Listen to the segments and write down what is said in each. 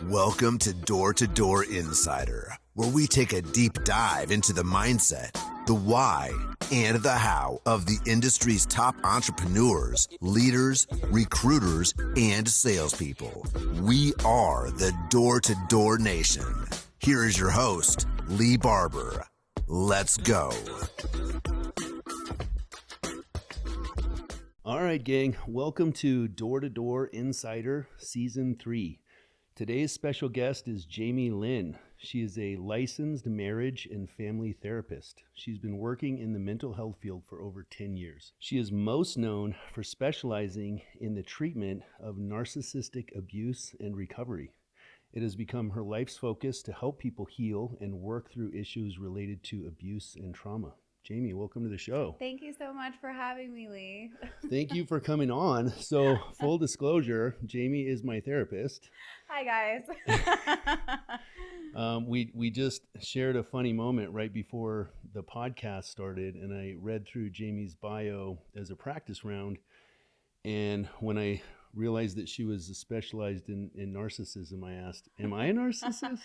Welcome to Door2Door Insider, where we take a deep dive into the mindset, the why, and the how of the industry's top entrepreneurs, leaders, recruiters, and salespeople. We are the Door2Door Nation. Here is your host, Lee Barber. Let's go. All right, gang. Welcome to Door2Door Insider Season 3. Today's special guest is Jamie Lynn. She is a licensed marriage and family therapist. She's been working in the mental health field for over 10 years. She is most known for specializing in the treatment of narcissistic abuse and recovery. It has become her life's focus to help people heal and work through issues related to abuse and trauma. Jamie, welcome to the show. Thank you so much for having me, Lee. Thank you for coming on. So, full disclosure, Jamie is my therapist. Hi, guys. We just shared a funny moment right before the podcast started, and I read through Jamie's bio as a practice round. And when I realized that she was specialized in narcissism, I asked, "Am I a narcissist?"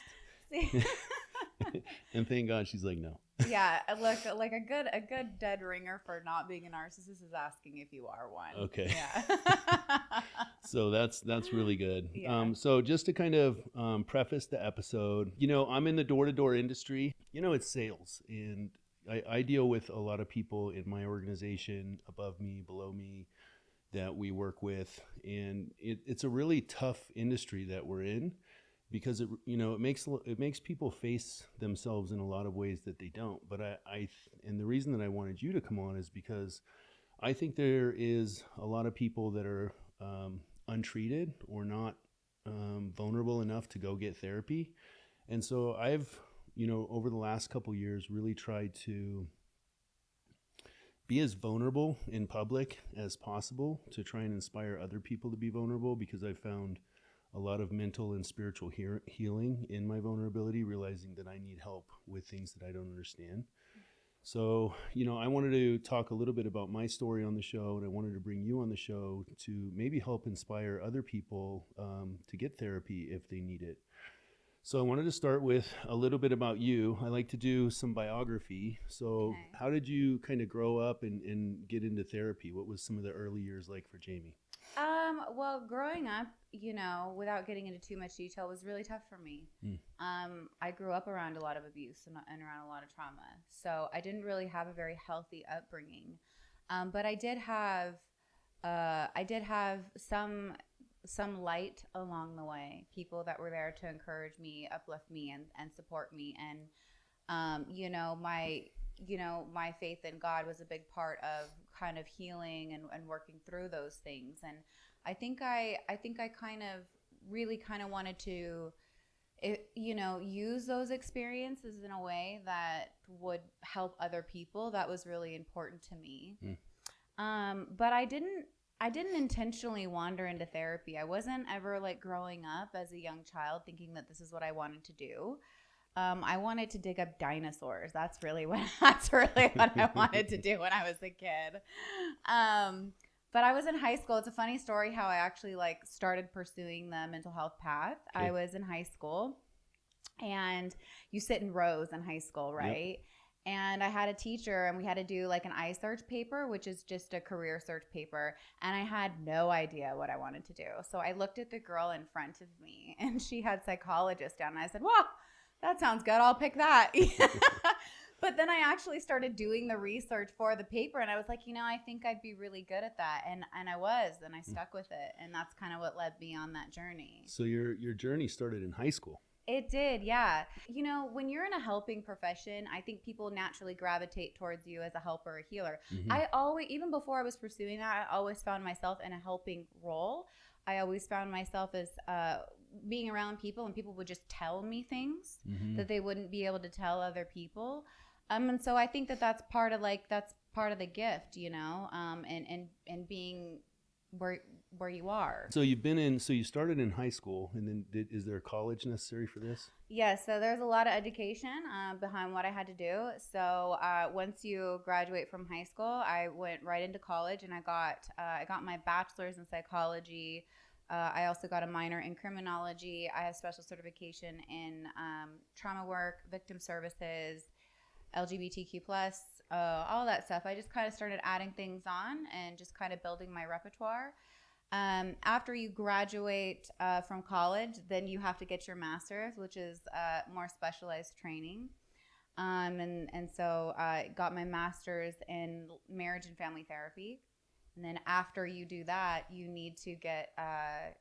And thank God she's like, "No." Yeah, look, like a good dead ringer for not being a narcissist is asking if you are one. Okay. Yeah. So that's really good. Yeah. So just to kind of preface the episode, I'm in the door-to-door industry. It's sales, and I deal with a lot of people in my organization, above me, below me, that we work with, and it's a really tough industry that we're in. Because it makes people face themselves in a lot of ways that they don't. But and the reason that I wanted you to come on is because I think there is a lot of people that are untreated or not vulnerable enough to go get therapy. And so I've over the last couple of years really tried to be as vulnerable in public as possible to try and inspire other people to be vulnerable, because I found a lot of mental and spiritual healing in my vulnerability, realizing that I need help with things that I don't understand. So, I wanted to talk a little bit about my story on the show, and I wanted to bring you on the show to maybe help inspire other people to get therapy if they need it. So I wanted to start with a little bit about you. I like to do some biography. So Okay. How did you kind of grow up and get into therapy? What was some of the early years like for Jamie? Well, growing up, without getting into too much detail, was really tough for me. I grew up around a lot of abuse and around a lot of trauma. So I didn't really have a very healthy upbringing. But I did have some light along the way, people that were there to encourage me, uplift me, and support me. And, my faith in God was a big part of kind of healing and working through those things. And I think I kind of wanted to, use those experiences in a way that would help other people. That was really important to me. But I didn't intentionally wander into therapy. I wasn't ever growing up as a young child thinking that this is what I wanted to do. I wanted to dig up dinosaurs. That's really what I wanted to do when I was a kid. But I was in high school. It's a funny story how I actually started pursuing the mental health path. Okay. I was in high school, and you sit in rows in high school, right? Yep. And I had a teacher, and we had to do an iSearch paper, which is just a career search paper. And I had no idea what I wanted to do. So I looked at the girl in front of me, and she had psychologist down. And I said, "Well, that sounds good. I'll pick that." But then I actually started doing the research for the paper, and I was like, I think I'd be really good at that. And I was, and I stuck with it. And that's kind of what led me on that journey. So your journey started in high school. It did, yeah. When you're in a helping profession, I think people naturally gravitate towards you as a helper or healer. Mm-hmm. I always, even before I was pursuing that, I always found myself in a helping role. I always found myself as being around people, and people would just tell me things that they wouldn't be able to tell other people. And so I think that's part of the gift, and being where you are. So you started in high school, and then is there college necessary for this? Yes, so there's a lot of education behind what I had to do. So once you graduate from high school, I went right into college, and I got my bachelor's in psychology I also got a minor in criminology. I have special certification in trauma work, victim services, LGBTQ plus, all that stuff. I just kind of started adding things on and just kind of building my repertoire. After you graduate from college, then you have to get your master's, which is more specialized training. And so I got my master's in marriage and family therapy. And then after you do that, you need to get,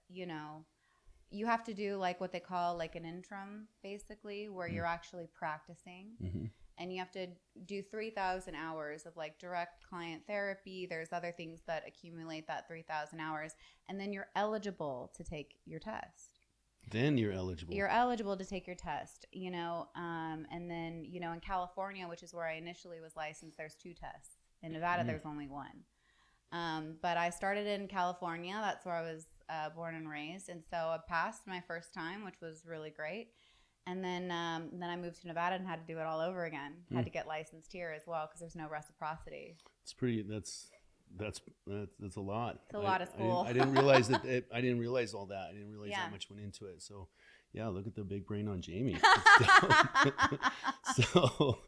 you have to do like what they call like an interim, basically, where you're actually practicing. Mm-hmm. And you have to do 3,000 hours of like direct client therapy. There's other things that accumulate that 3,000 hours. And then you're eligible to take your test. Then you're eligible. You're eligible to take your test, and then, in California, which is where I initially was licensed, there's 2 tests. In Nevada, there's only 1. But I started in California. That's where I was born and raised. And so I passed my first time, which was really great. And then I moved to Nevada and had to do it all over again. Had to get licensed here as well because there's no reciprocity. It's pretty. That's a lot. It's a lot of school. I didn't realize that. I didn't realize all that. I didn't realize that much went into it. So, yeah, look at the big brain on Jamie. So,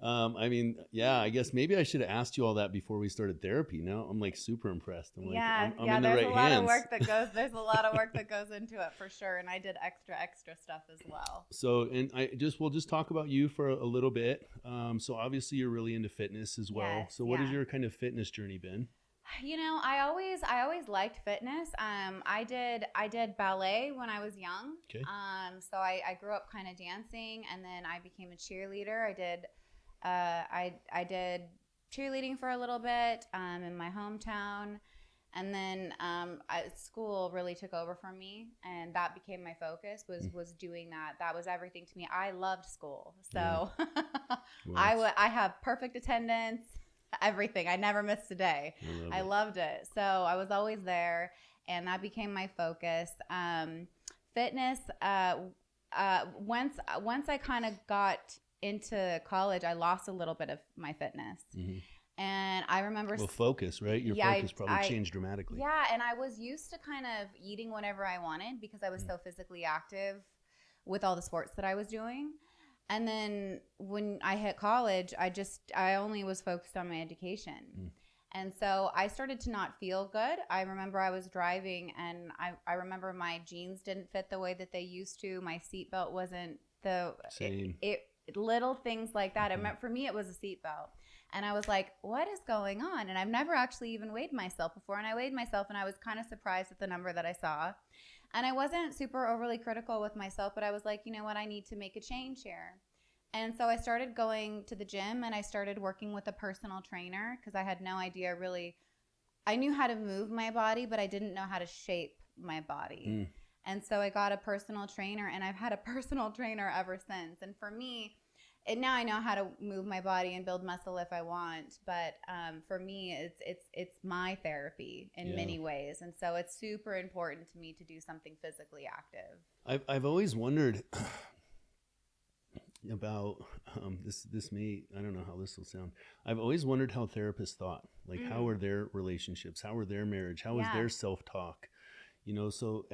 I guess maybe I should have asked you all that before we started therapy. Now I'm like super impressed. I'm in the right hands. There's a lot of work that goes. There's a lot of work that goes into it for sure. And I did extra stuff as well. So, and we'll just talk about you for a little bit. So obviously you're really into fitness as well. Yes, so what has your kind of fitness journey been? I always liked fitness. I did ballet when I was young. Okay. So I grew up kind of dancing, and then I became a cheerleader. I did cheerleading for a little bit in my hometown, and then school really took over for me, and that became my focus. Was doing that. That was everything to me. I loved school, so I have perfect attendance. Everything. I never missed a day. I loved it. So I was always there, and that became my focus. Fitness. Once I kind of got into college, I lost a little bit of my fitness. Mm-hmm. And I remember focus, right? Your focus probably changed dramatically. Yeah, and I was used to kind of eating whatever I wanted because I was so physically active with all the sports that I was doing. And then when I hit college, I only was focused on my education. And so I started to not feel good. I remember I was driving, and I remember my jeans didn't fit the way that they used to. My seatbelt wasn't same. Little things like that. For me, it was a seatbelt. And I was like, what is going on? And I've never actually even weighed myself before. And I weighed myself, and I was kind of surprised at the number that I saw. And I wasn't super overly critical with myself, but I was like, you know what? I need to make a change here. And so I started going to the gym, and I started working with a personal trainer because I had no idea really. I knew how to move my body, but I didn't know how to shape my body. And so I got a personal trainer, and I've had a personal trainer ever since. And for me, now I know how to move my body and build muscle if I want. But for me, it's my therapy in many ways. And so it's super important to me to do something physically active. I've always wondered about this may, I don't know how this will sound. I've always wondered how therapists thought, like how are their relationships, how are their marriage, how was their self-talk, so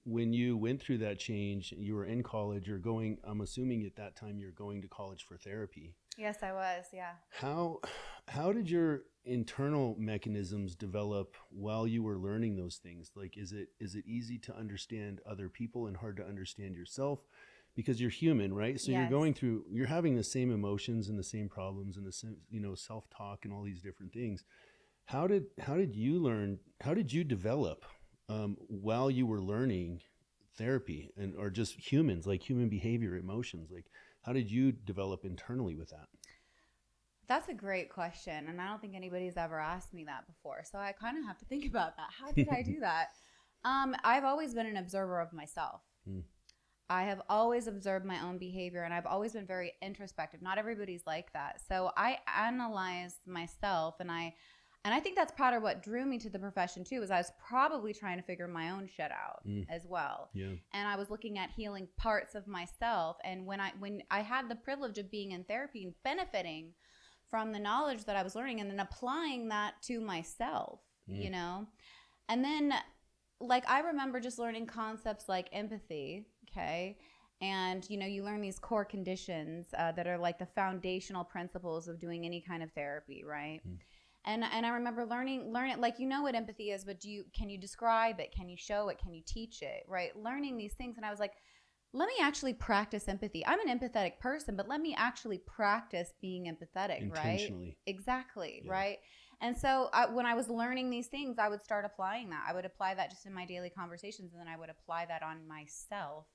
when you went through that change, you were in college, I'm assuming at that time you're going to college for therapy. Yes, I was. Yeah. How did your internal mechanisms develop while you were learning those things? Like, is it easy to understand other people and hard to understand yourself? Because you're human, right? So you're having the same emotions and the same problems and the same, self-talk and all these different things. How did you learn? How did you develop while you were learning therapy or just humans, like human behavior, emotions? Like, how did you develop internally with that? That's a great question, and I don't think anybody's ever asked me that before. So I kind of have to think about that. How did I do that? I've always been an observer of myself. I have always observed my own behavior, and I've always been very introspective. Not everybody's like that. So I analyzed myself, and I think that's part of what drew me to the profession too, is I was probably trying to figure my own shit out as well. Yeah. And I was looking at healing parts of myself. And when I had the privilege of being in therapy and benefiting from the knowledge that I was learning and then applying that to myself, and then like I remember just learning concepts like empathy, okay? And you learn these core conditions that are like the foundational principles of doing any kind of therapy, right? Mm. And I remember learning like what empathy is, but can you describe it? Can you show it? Can you teach it? Right? Learning these things, and I was like, let me actually practice empathy. I'm an empathetic person, but let me actually practice being empathetic, intentionally. Right? Exactly, yeah. Right? And so when I was learning these things, I would start applying that. I would apply that just in my daily conversations, and then I would apply that on myself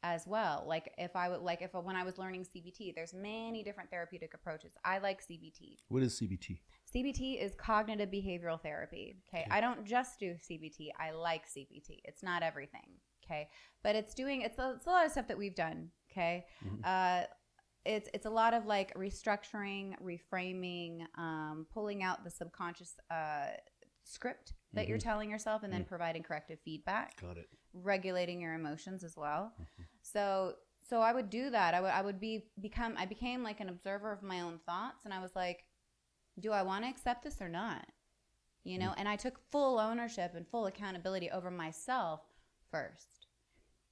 as well. Like when I was learning CBT, there's many different therapeutic approaches. I like CBT. What is CBT? CBT is cognitive behavioral therapy. Okay. I don't just do CBT. I like CBT. It's not everything. Okay. But it's a lot of stuff that we've done. Okay. Mm-hmm. It's a lot of like restructuring, reframing, pulling out the subconscious script that mm-hmm. you're telling yourself, and then mm-hmm. providing corrective feedback. Got it. Regulating your emotions as well. Mm-hmm. So I would do that. I became like an observer of my own thoughts, and I was like, do I want to accept this or not? Mm-hmm. And I took full ownership and full accountability over myself first.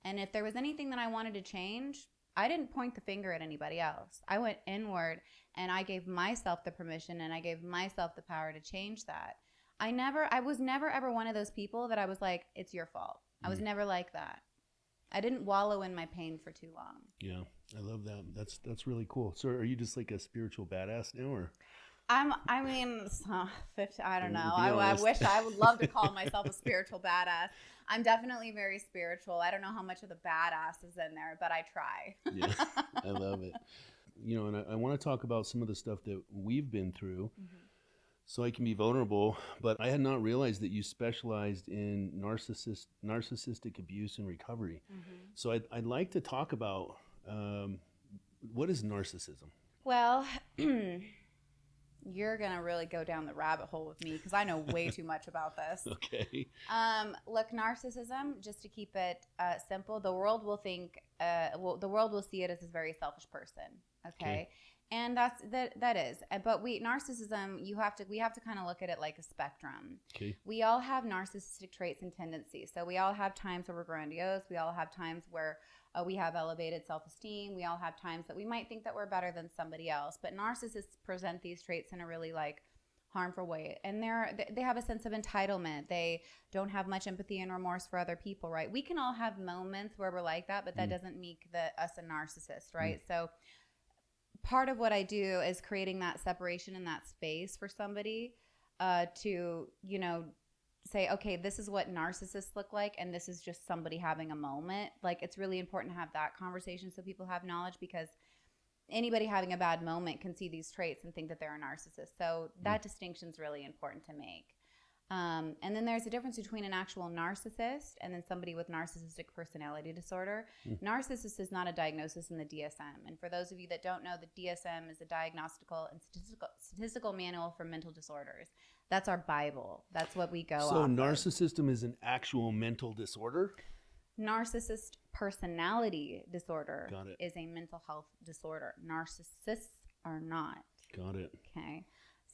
And if there was anything that I wanted to change, I didn't point the finger at anybody else. I went inward, and I gave myself the permission, and I gave myself the power to change that. I was never ever one of those people that I was like, it's your fault. I was never like that. I didn't wallow in my pain for too long. Yeah, I love that. That's really cool. So are you just like a spiritual badass now, or? I don't know. I would love to call myself a spiritual badass. I'm definitely very spiritual. I don't know how much of the badass is in there, but I try. Yeah, I love it. And I want to talk about some of the stuff that we've been through. Mm-hmm. So I can be vulnerable, but I had not realized that you specialized in narcissistic abuse and recovery. Mm-hmm. So I'd like to talk about what is narcissism? Well, you're going to really go down the rabbit hole with me because I know way too much about this. Okay. Look, narcissism, just to keep it simple, the world will think, the world will see it as a very selfish person. Okay. And that is, but narcissism, we have to kind of look at it like a spectrum. Okay. We all have narcissistic traits and tendencies. So we all have times where we're grandiose. We all have times where we have elevated self-esteem. We all have times that we might think that we're better than somebody else. But narcissists present these traits in a really like harmful way, and they have a sense of entitlement. They don't have much empathy and remorse for other people. Right? We can all have moments where we're like that, but that doesn't make us a narcissist. Right? So part of what I do is creating that separation in that space for somebody to, say, okay, this is what narcissists look like, and this is just somebody having a moment. Like, it's really important to have that conversation so people have knowledge, because anybody having a bad moment can see these traits and think that they're a narcissist. So that distinction is really important to make. And then there's a difference between an actual narcissist and then somebody with narcissistic personality disorder. Narcissist is not a diagnosis in the DSM. And for those of you that don't know, the DSM is the Diagnostical and Statistical Manual for Mental Disorders. That's our Bible. That's what we go off. So narcissism is an actual mental disorder? Narcissist personality disorder is a mental health disorder. Narcissists are not. Got it. Okay.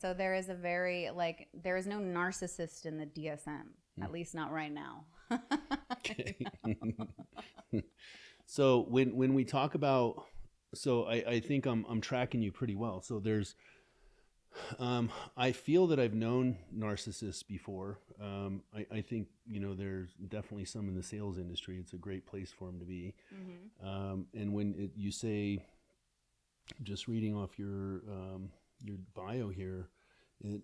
So there is there is no narcissist in the DSM, at least not right now. Okay. So when we talk about, I think I'm tracking you pretty well. So there's, I feel that I've known narcissists before. I think, there's definitely some in the sales industry. It's a great place for them to be. Mm-hmm. And when you say, just reading off your bio here, the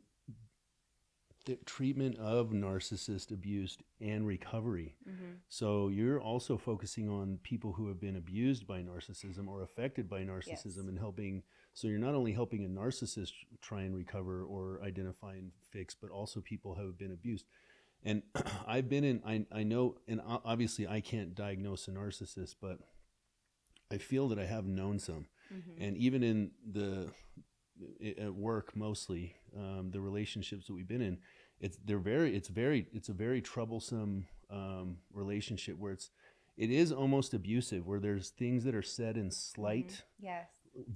treatment of narcissist abuse and recovery. Mm-hmm. So you're also focusing on people who have been abused by narcissism or affected by narcissism, and helping. So you're not only helping a narcissist try and recover or identify and fix, but also people who have been abused. And I've been in, I know, and obviously I can't diagnose a narcissist, but I feel that I have known some. Mm-hmm. And even at work, mostly, the relationships that we've been in, it's a very troublesome relationship where it is almost abusive, where there's things that are said in slight. Mm-hmm. Yes.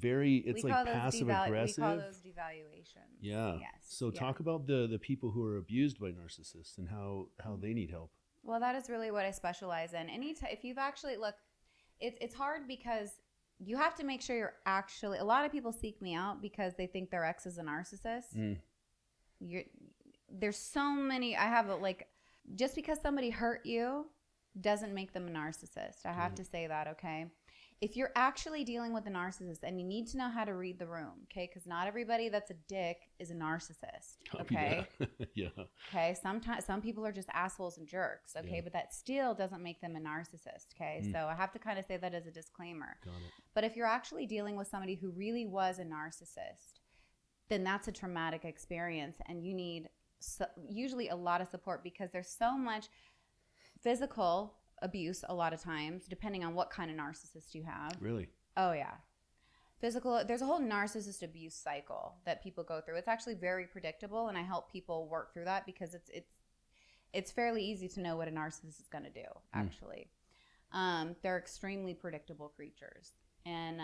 It's like passive aggressive. We call those devaluations. Yeah. Yes. So talk about the people who are abused by narcissists and how they need help. Well, that is really what I specialize in. If you've actually look, it's hard because you have to make sure you're actually. A lot of people seek me out because they think their ex is a narcissist. There's so many. I have just because somebody hurt you doesn't make them a narcissist. I have to say that, okay? If you're actually dealing with a narcissist, and you need to know how to read the room, okay? Because not everybody that's a dick is a narcissist, okay? Yeah. Okay, sometimes some people are just assholes and jerks, okay? Yeah. But that still doesn't make them a narcissist, okay? So I have to kind of say that as a disclaimer. Got it. But if you're actually dealing with somebody who really was a narcissist, then that's a traumatic experience, and you need usually a lot of support because there's so much physical abuse a lot of times, depending on what kind of narcissist you have. Really? Oh, yeah. Physical, there's a whole narcissist abuse cycle that people go through. It's actually very predictable, and I help people work through that because it's fairly easy to know what a narcissist is going to do, actually. They're extremely predictable creatures. And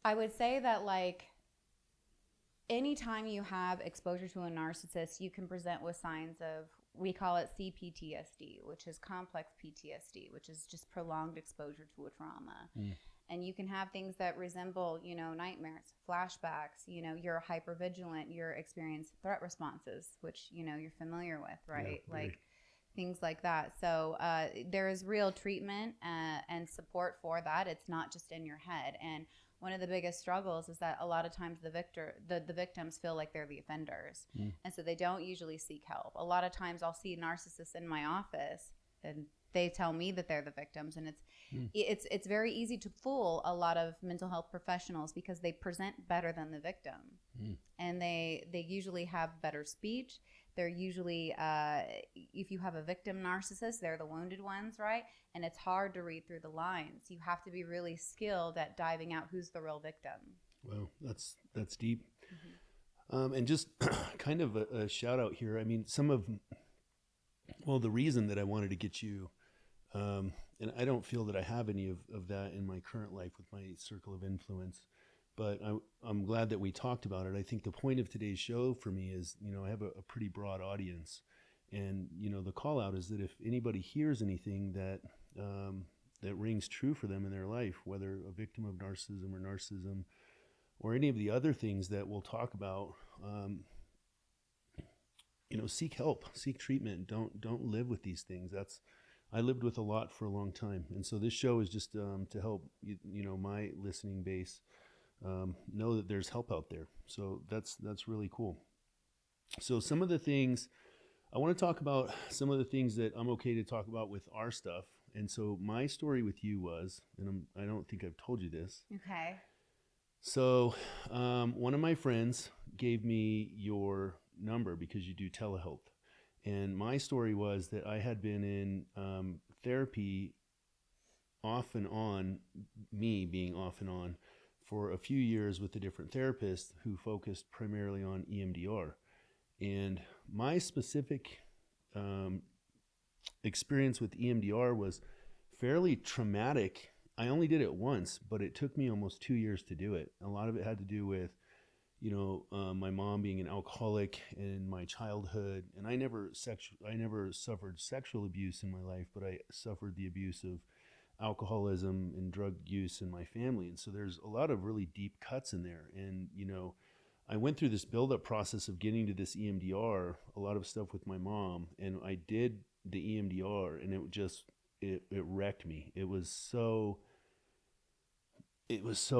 I would say that, like, anytime you have exposure to a narcissist, you can present with signs of, we call it CPTSD, which is complex PTSD, which is just prolonged exposure to a trauma. And you can have things that resemble, nightmares, flashbacks, you're hypervigilant, you're experiencing threat responses, which, you're familiar with, right? Yeah, like things like that. So there is real treatment and support for that. It's not just in your head. And one of the biggest struggles is that a lot of times the victims feel like they're the offenders. And so they don't usually seek help. A lot of times I'll see narcissists in my office and they tell me that they're the victims. And it's very easy to fool a lot of mental health professionals because they present better than the victim. And they usually have better speech. They're usually, if you have a victim narcissist, they're the wounded ones, right? And it's hard to read through the lines. You have to be really skilled at diving out who's the real victim. Well, that's deep. And just kind of a shout out here. I mean, the reason that I wanted to get you, and I don't feel that I have any of that in my current life with my circle of influence, but I'm glad that we talked about it. I think the point of today's show for me is, I have a pretty broad audience. And, the call out is that if anybody hears anything that rings true for them in their life, whether a victim of narcissism or any of the other things that we'll talk about, seek help, seek treatment. Don't live with these things. I lived with a lot for a long time. And so this show is just to help, my listening base know that there's help out there. So that's really cool. So some of the things I want to talk about, some of the things that I'm okay to talk about with our stuff. And so my story with you was, and I don't think I've told you this. Okay. So one of my friends gave me your number because you do telehealth. And my story was that I had been in therapy off and on, me being off and on, for a few years with a different therapist who focused primarily on EMDR. And my specific experience with EMDR was fairly traumatic. I only did it once, but it took me almost 2 years to do it. A lot of it had to do with, my mom being an alcoholic in my childhood. And I never suffered sexual abuse in my life, but I suffered the abuse of alcoholism and drug use in my family. And so there's a lot of really deep cuts in there. And, I went through this build-up process of getting to this EMDR, a lot of stuff with my mom, and I did the EMDR, and it wrecked me. It was so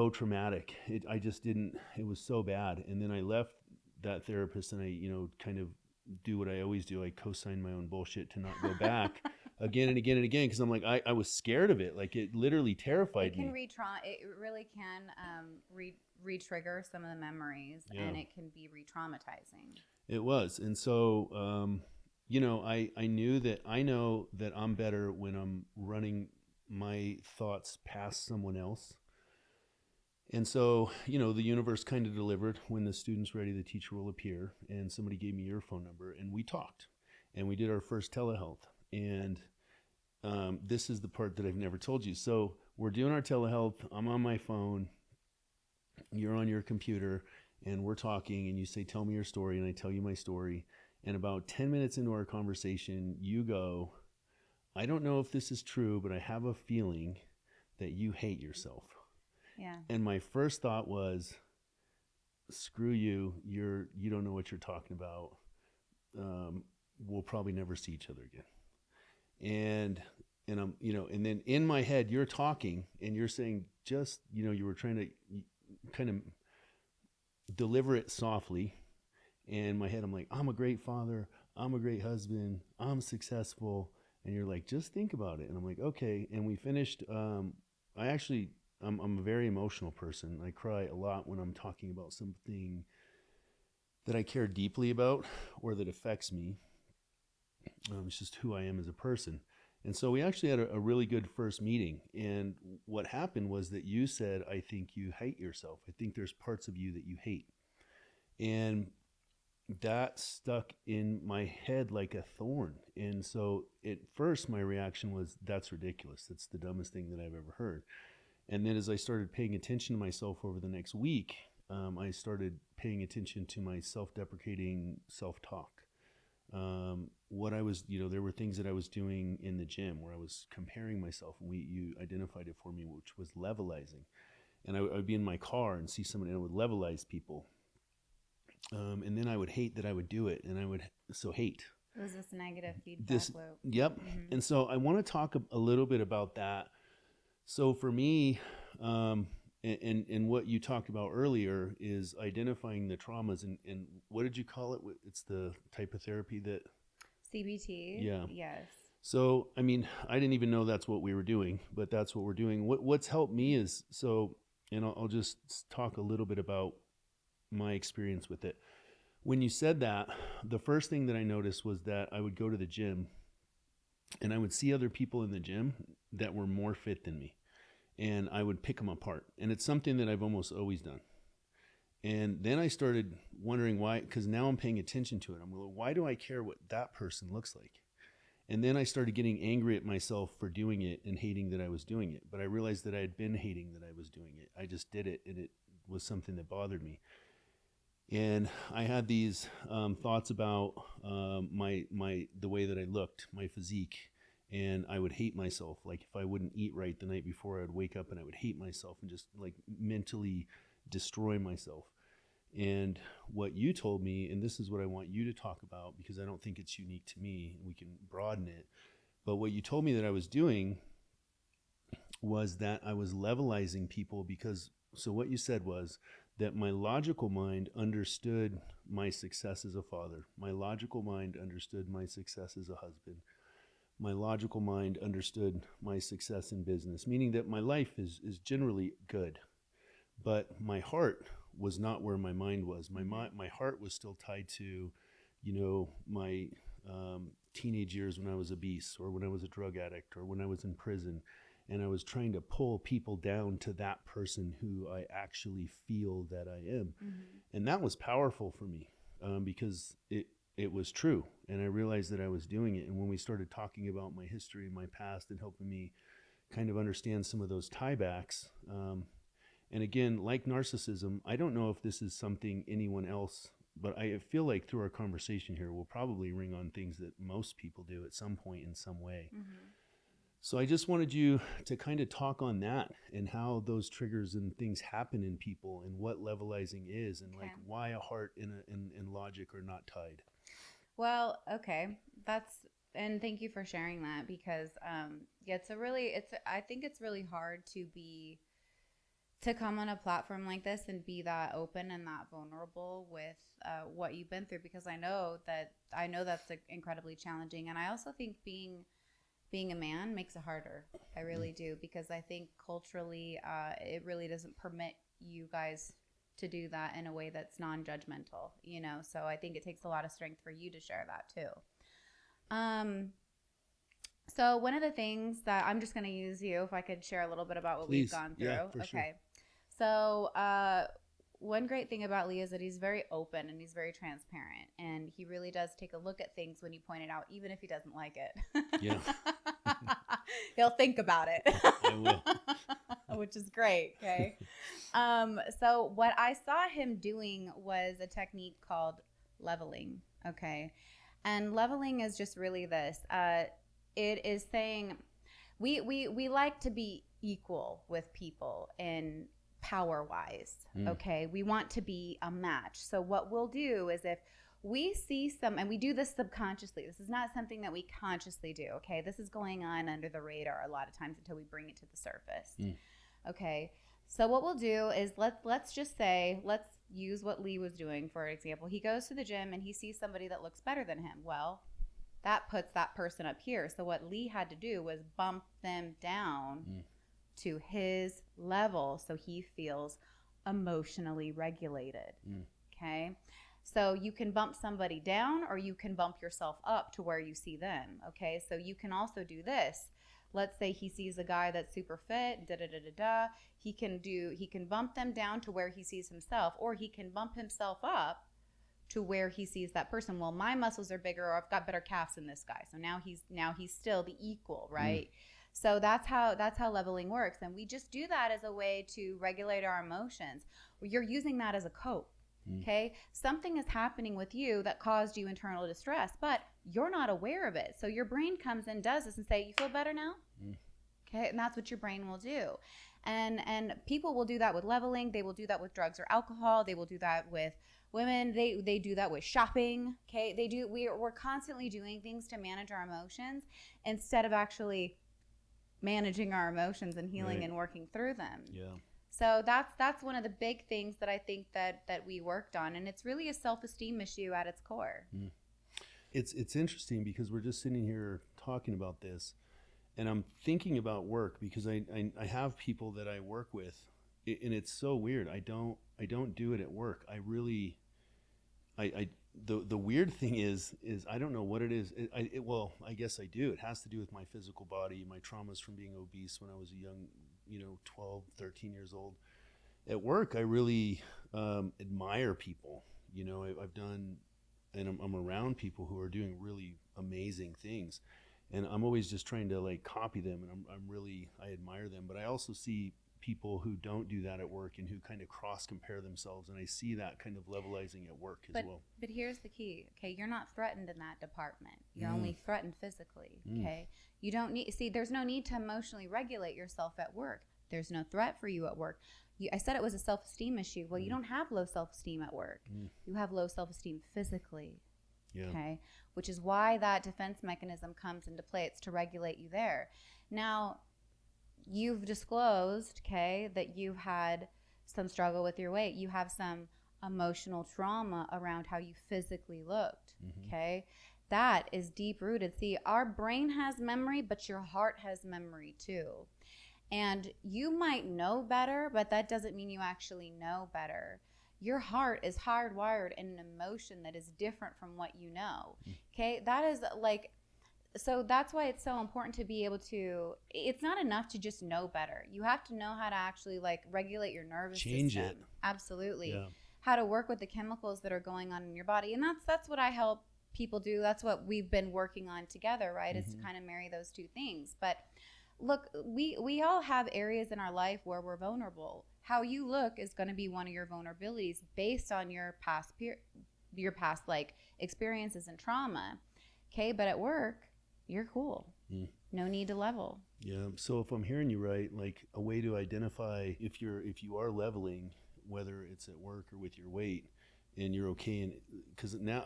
traumatic. It was so bad. And then I left that therapist, and I, kind of do what I always do. I co-sign my own bullshit to not go back again and again and again, because I'm like, I was scared of it. Like, it literally terrified me. It really can re-trigger some of the memories, and it can be re-traumatizing. It was. And so, I know that I'm better when I'm running my thoughts past someone else. And so, the universe kind of delivered. When the student's ready, the teacher will appear. And somebody gave me your phone number, and we talked. And we did our first telehealth. And this is the part that I've never told you. So we're doing our telehealth. I'm on my phone. You're on your computer. And we're talking. And you say, tell me your story. And I tell you my story. And about 10 minutes into our conversation, you go, I don't know if this is true, but I have a feeling that you hate yourself. Yeah. And my first thought was, screw you. You don't know what you're talking about. We'll probably never see each other again. And I'm, and then in my head, you're talking and you're saying just, you were trying to kind of deliver it softly. And in my head, I'm like, I'm a great father. I'm a great husband. I'm successful. And you're like, just think about it. And I'm like, okay. And we finished. I'm a very emotional person. I cry a lot when I'm talking about something that I care deeply about or that affects me. It's just who I am as a person. And so we actually had a really good first meeting. And what happened was that you said, I think you hate yourself. I think there's parts of you that you hate. And that stuck in my head like a thorn. And so at first my reaction was, that's ridiculous. That's the dumbest thing that I've ever heard. And then as I started paying attention to myself over the next week, I started paying attention to my self-deprecating self-talk. What I was, there were things that I was doing in the gym where I was comparing myself, and you identified it for me, which was levelizing. And I would be in my car and see someone, and I would levelize people. And then I would hate that I would do it, and I would hate. It was this negative feedback loop. Yep. Mm-hmm. And so I want to talk a little bit about that. So for me, and what you talked about earlier is identifying the traumas, and what did you call it? It's the type of therapy that... CBT? Yeah. Yes. So, I mean, I didn't even know that's what we were doing, but that's what we're doing. What's helped me is, and I'll just talk a little bit about my experience with it. When you said that, the first thing that I noticed was that I would go to the gym and I would see other people in the gym that were more fit than me, and I would pick them apart. And it's something that I've almost always done. And then I started wondering why, because now I'm paying attention to it. I'm like, why do I care what that person looks like? And then I started getting angry at myself for doing it and hating that I was doing it. But I realized that I had been hating that I was doing it. I just did it, and it was something that bothered me. And I had these thoughts about the way that I looked, my physique, and I would hate myself. Like if I wouldn't eat right the night before, I would wake up and I would hate myself and just like mentally destroy myself. And what you told me, and this is what I want you to talk about because I don't think it's unique to me, we can broaden it, but what you told me that I was doing was that I was levelizing people because, so what you said was that my logical mind understood my success as a father. My logical mind understood my success as a husband. My logical mind understood my success in business, meaning that my life is generally good. But my heart was not where my mind was. My heart was still tied to, my teenage years when I was obese or when I was a drug addict or when I was in prison. And I was trying to pull people down to that person who I actually feel that I am. Mm-hmm. And that was powerful for me because it was true. And I realized that I was doing it. And when we started talking about my history and my past and helping me kind of understand some of those tiebacks, and again, like narcissism, I don't know if this is something anyone else, but I feel like through our conversation here, we'll probably ring on things that most people do at some point in some way. Mm-hmm. So I just wanted you to kind of talk on that and how those triggers and things happen in people and what levelizing is and like why a heart and logic are not tied. Well, okay. And thank you for sharing that because I think it's really hard to come on a platform like this and be that open and that vulnerable with what you've been through because I know that's incredibly challenging. And I also think being a man makes it harder. I really do because I think culturally it really doesn't permit you guys to do that in a way that's non-judgmental, so I think it takes a lot of strength for you to share that too. So one of the things that I'm just going to use you, if I could share a little bit about what we've gone through. Yeah, for sure. Okay. So one great thing about Lee is that he's very open and he's very transparent. And he really does take a look at things when you point it out, even if he doesn't like it. Yeah. He'll think about it. I will. Which is great. Okay. So what I saw him doing was a technique called leveling. Okay. And leveling is just really this. It is saying we like to be equal with people in power wise. Okay. We want to be a match. So what we'll do is if we see and we do this subconsciously. This is not something that we consciously do. Okay. This is going on under the radar a lot of times until we bring it to the surface. Okay. So what we'll do is let's just say, let's use what Lee was doing, for example. He goes to the gym and he sees somebody that looks better than him. Well, that puts that person up here. So what Lee had to do was bump them down to his level so he feels emotionally regulated. Okay? So you can bump somebody down or you can bump yourself up to where you see them. Okay? So you can also do this. Let's say he sees a guy that's super fit, He can bump them down to where he sees himself, or he can bump himself up to where he sees that person. Well, my muscles are bigger, or I've got better calves than this guy. So now he's still the equal, right? So that's how leveling works. And we just do that as a way to regulate our emotions. You're using that as a cope. Okay. Something is happening with you that caused you internal distress, but you're not aware of it. So your brain comes in, does this and say, you feel better now? Okay. And that's what your brain will do. And people will do that with leveling. They will do that with drugs or alcohol. They will do that with women. They do that with shopping. Okay. We're constantly doing things to manage our emotions instead of actually managing our emotions and healing and working through them. Yeah. So that's one of the big things that I think that we worked on, and it's really a self-esteem issue at its core. It's interesting because we're just sitting here talking about this, and I'm thinking about work because I have people that I work with, and it's so weird. I don't do it at work. The weird thing is I don't know what it is. Well, I guess I do. It has to do with my physical body, my traumas from being obese when I was a young, 12, 13 years old. At work, I really admire people. I've done, and I'm around people who are doing really amazing things, and I'm always just trying to like copy them, and I admire them. But I also see people who don't do that at work and who kind of cross compare themselves, and I see that kind of levelizing at work as well. But here's the key. Okay, you're not threatened in that department. You're only threatened physically. Okay, you don't need. See, there's no need to emotionally regulate yourself at work. There's no threat for you at work. I said it was a self-esteem issue. Well, you don't have low self-esteem at work. You have low self-esteem physically. Yeah. Okay, which is why that defense mechanism comes into play. It's to regulate you there. Now, you've disclosed, okay, that you've had some struggle with your weight. You have some emotional trauma around how you physically looked, okay? That is deep-rooted. See, our brain has memory, but your heart has memory too. And you might know better, but that doesn't mean you actually know better. Your heart is hardwired in an emotion that is different from what you know, okay? That is like... So that's why it's so important to be able to, it's not enough to just know better. You have to know how to actually like regulate your nervous system. Change it. Absolutely. Yeah. How to work with the chemicals that are going on in your body. And that's what I help people do. That's what we've been working on together, right? Is to kind of marry those two things. But look, we all have areas in our life where we're vulnerable. How you look is going to be one of your vulnerabilities based on your past like experiences and trauma. Okay. But at work, you're cool. No need to level. Yeah. So if I'm hearing you right, like a way to identify if you are leveling, whether it's at work or with your weight, and you're okay, and because now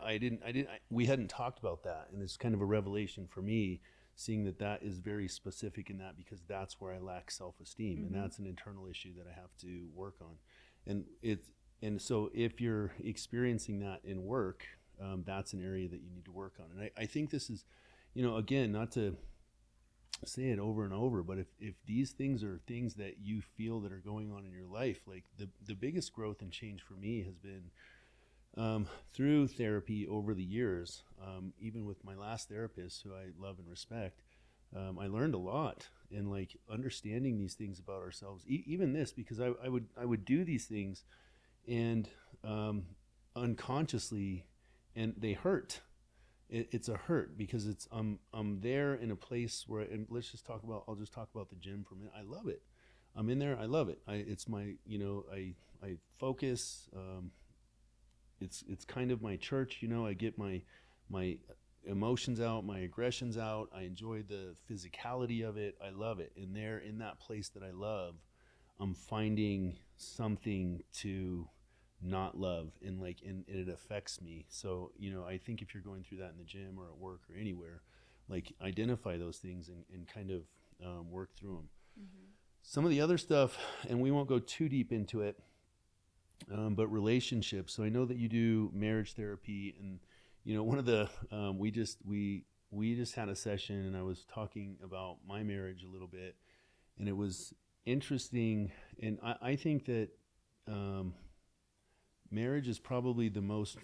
we hadn't talked about that, and it's kind of a revelation for me, seeing that is very specific in that, because that's where I lack self-esteem, and that's an internal issue that I have to work on, and so if you're experiencing that in work, that's an area that you need to work on, and I think this is. Again, not to say it over and over, but if these things are things that you feel that are going on in your life, like the biggest growth and change for me has been through therapy over the years, even with my last therapist, who I love and respect, I learned a lot in like understanding these things about ourselves, even this, because I would do these things and unconsciously, and they hurt. It's a hurt because it's I'm there in a place where, and I'll just talk about the gym for a minute. I love it. I'm in there. I love it. It's my, I focus. it's kind of my church. I get my emotions out, my aggressions out. I enjoy the physicality of it. I love it. And there, in that place that I love, I'm finding something to not love, and it affects me. So I think if you're going through that in the gym or at work or anywhere, like, identify those things and kind of work through them. Mm-hmm. Some of the other stuff, and we won't go too deep into it, but relationships. So I know that you do marriage therapy, and one of the we just had a session, and I was talking about my marriage a little bit, and it was interesting. And I think that marriage is probably the most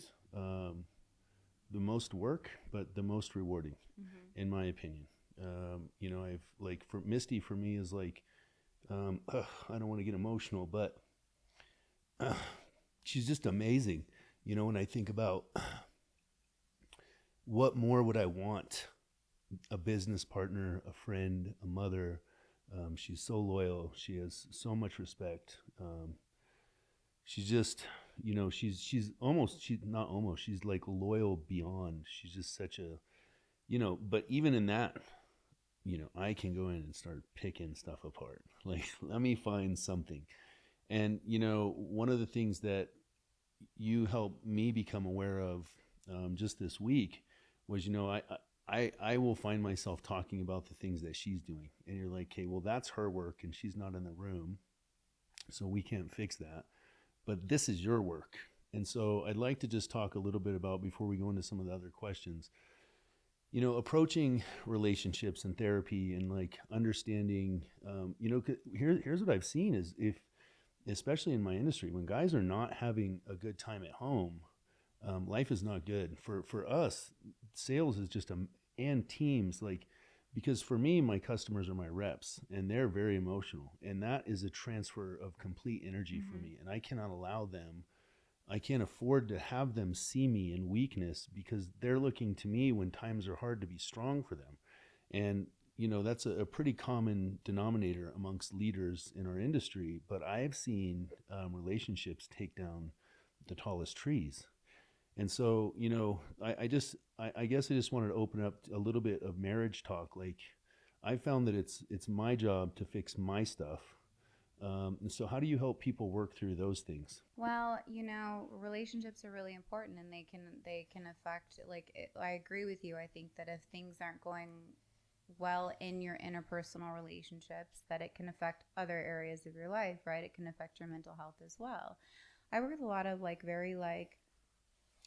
work, but the most rewarding, Mm-hmm. in my opinion. I've, like, for Misty, for me, is like, I don't want to get emotional, but she's just amazing. When I think about what more would I want, a business partner, a friend, a mother. She's so loyal. She has so much respect. She's just, she's not almost, she's like loyal beyond. She's just such a, but even in that, I can go in and start picking stuff apart. Like, let me find something. And, one of the things that you helped me become aware of just this week was, I will find myself talking about the things that she's doing. And you're like, okay, well, that's her work and she's not in the room, so we can't fix that. But this is your work. And so I'd like to just talk a little bit about, before we go into some of the other questions, approaching relationships and therapy, and like understanding, here's what I've seen is, especially in my industry, when guys are not having a good time at home, life is not good. For us, sales is just and teams, like, because for me, my customers are my reps, and they're very emotional, and that is a transfer of complete energy for me, and I can't afford to have them see me in weakness, because they're looking to me when times are hard to be strong for them. And that's a pretty common denominator amongst leaders in our industry. But I've seen relationships take down the tallest trees. And so, I guess I just wanted to open up a little bit of marriage talk. Like, I found that it's my job to fix my stuff. And so how do you help people work through those things? Well, relationships are really important, and they can affect, I agree with you. I think that if things aren't going well in your interpersonal relationships, that it can affect other areas of your life, right? It can affect your mental health as well. I work with a lot of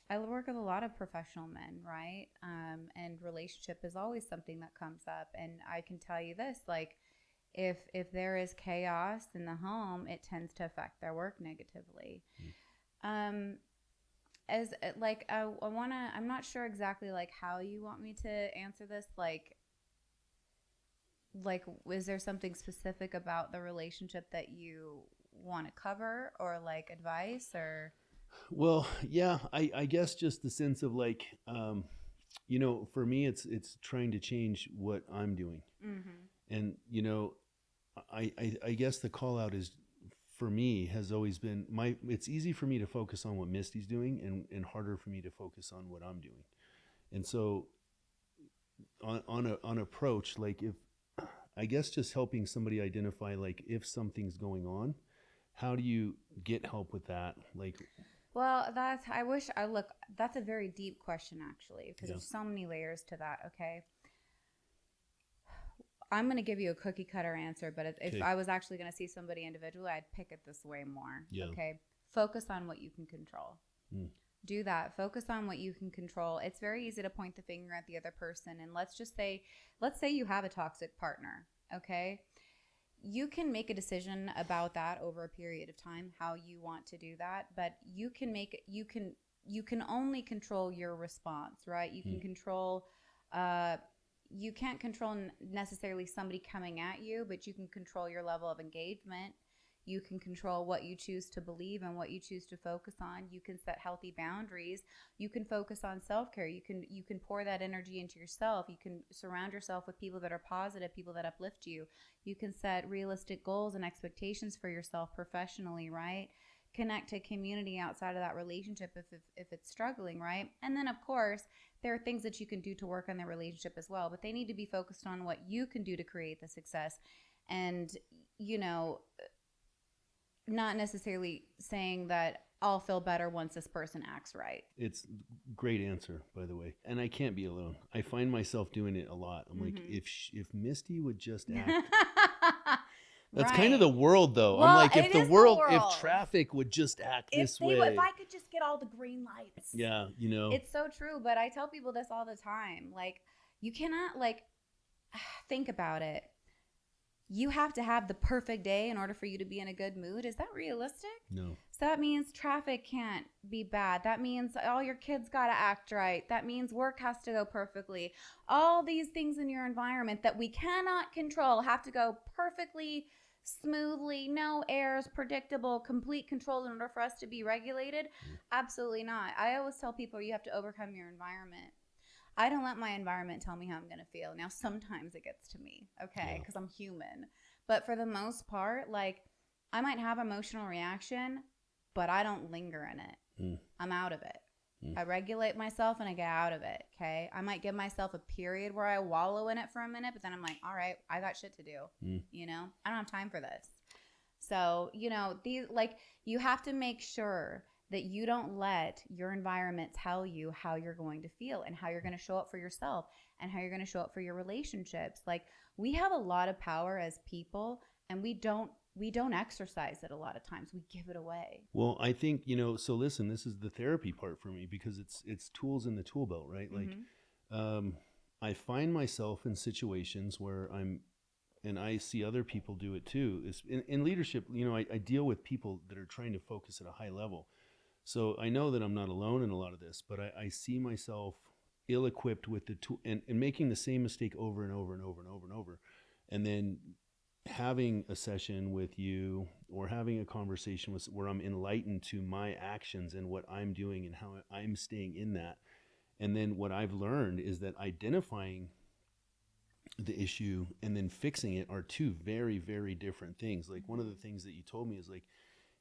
I work with a lot of professional men, right? And relationship is always something that comes up. And I can tell you this, like, if there is chaos in the home, it tends to affect their work negatively. I'm not sure exactly like how you want me to answer this. Like, is there something specific about the relationship that you want to cover, or like advice, or? Well, yeah, I guess just the sense of like, for me, it's trying to change what I'm doing. Mm-hmm. And, I guess the call out is, for me, has always been it's easy for me to focus on what Misty's doing, and harder for me to focus on what I'm doing. And so on approach, like, if, I guess, just helping somebody identify, like, if something's going on, how do you get help with that? Like, well, that's a very deep question, actually, because there's so many layers to that. Okay. I'm going to give you a cookie cutter answer, but if I was actually going to see somebody individually, I'd pick it this way more. Yeah. Okay. Focus on what you can control. Do that. Focus on what you can control. It's very easy to point the finger at the other person. And let's say you have a toxic partner. Okay. You can make a decision about that over a period of time, how you want to do that, but you can only control your response, right? You can control, you can't control necessarily somebody coming at you, but you can control your level of engagement. You can control what you choose to believe and what you choose to focus on. You can set healthy boundaries. You can focus on self-care. You can pour that energy into yourself. You can surround yourself with people that are positive, people that uplift you. You can set realistic goals and expectations for yourself professionally, right? connect to community outside of that relationship if it's struggling, right? And then, of course, there are things that you can do to work on their relationship as well, but they need to be focused on what you can do to create the success. And, you know, not necessarily saying that I'll feel better once this person acts right. It's a great answer, by the way. And I can't be alone. I find myself doing it a lot. I'm like, if Misty would just act. That's Right. kind of the world, though. Well, I'm like, if it the is the world, world. if traffic would just act this way. If I could just get all the green lights. Yeah, you know. It's so true, but I tell people this all the time. Like, you cannot, like, think about it. You have to have the perfect day in order for you to be in a good mood. Is that realistic? No. So that means traffic can't be bad. That means all your kids got to act right. That means work has to go perfectly. All these things in your environment that we cannot control have to go perfectly, smoothly, no errors, predictable, complete control in order for us to be regulated. Absolutely not. I always tell people you have to overcome your environment. I don't let my environment tell me how I'm going to feel. Now, sometimes it gets to me, okay, because I'm human. But for the most part, like, I might have emotional reaction, but I don't linger in it. I'm out of it. I regulate myself and I get out of it, okay? I might give myself a period where I wallow in it for a minute, but then I'm like, all right, I got shit to do, you know? I don't have time for this. So, you know, you have to make sure that you don't let your environment tell you how you're going to feel and how you're going to show up for yourself and how you're going to show up for your relationships. Like, we have a lot of power as people, and we don't exercise it a lot of times. We give it away. Well, I think, you know, so listen, this is the therapy part for me because it's tools in the tool belt, right? Like, I find myself in situations where and I see other people do it too. In leadership, you know, I deal with people that are trying to focus at a high level. So I know that I'm not alone in a lot of this, but I see myself ill-equipped with the tool and making the same mistake over and over and over and over and over. And then having a session with you or having a conversation where I'm enlightened to my actions and what I'm doing and how I'm staying in that. And then what I've learned is that identifying the issue and then fixing it are two very, very different things. Like, one of the things that you told me is like,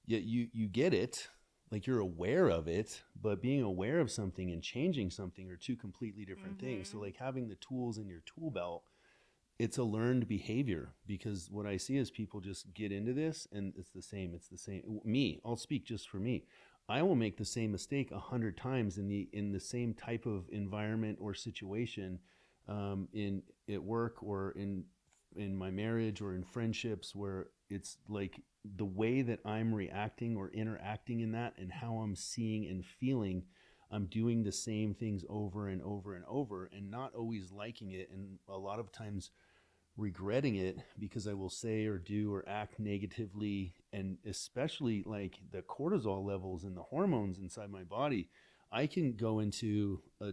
yeah, you get it. Like, you're aware of it, but being aware of something and changing something are two completely different things. So like, having the tools in your tool belt, it's a learned behavior, because what I see is people just get into this and it's the same. I'll speak just for me. I will make the same mistake 100 times in the same type of environment or situation, at work or in my marriage or in friendships, where it's like the way that I'm reacting or interacting in that and how I'm seeing and feeling, I'm doing the same things over and over and over and not always liking it, and a lot of times regretting it because I will say or do or act negatively. And especially like the cortisol levels and the hormones inside my body, I can go into a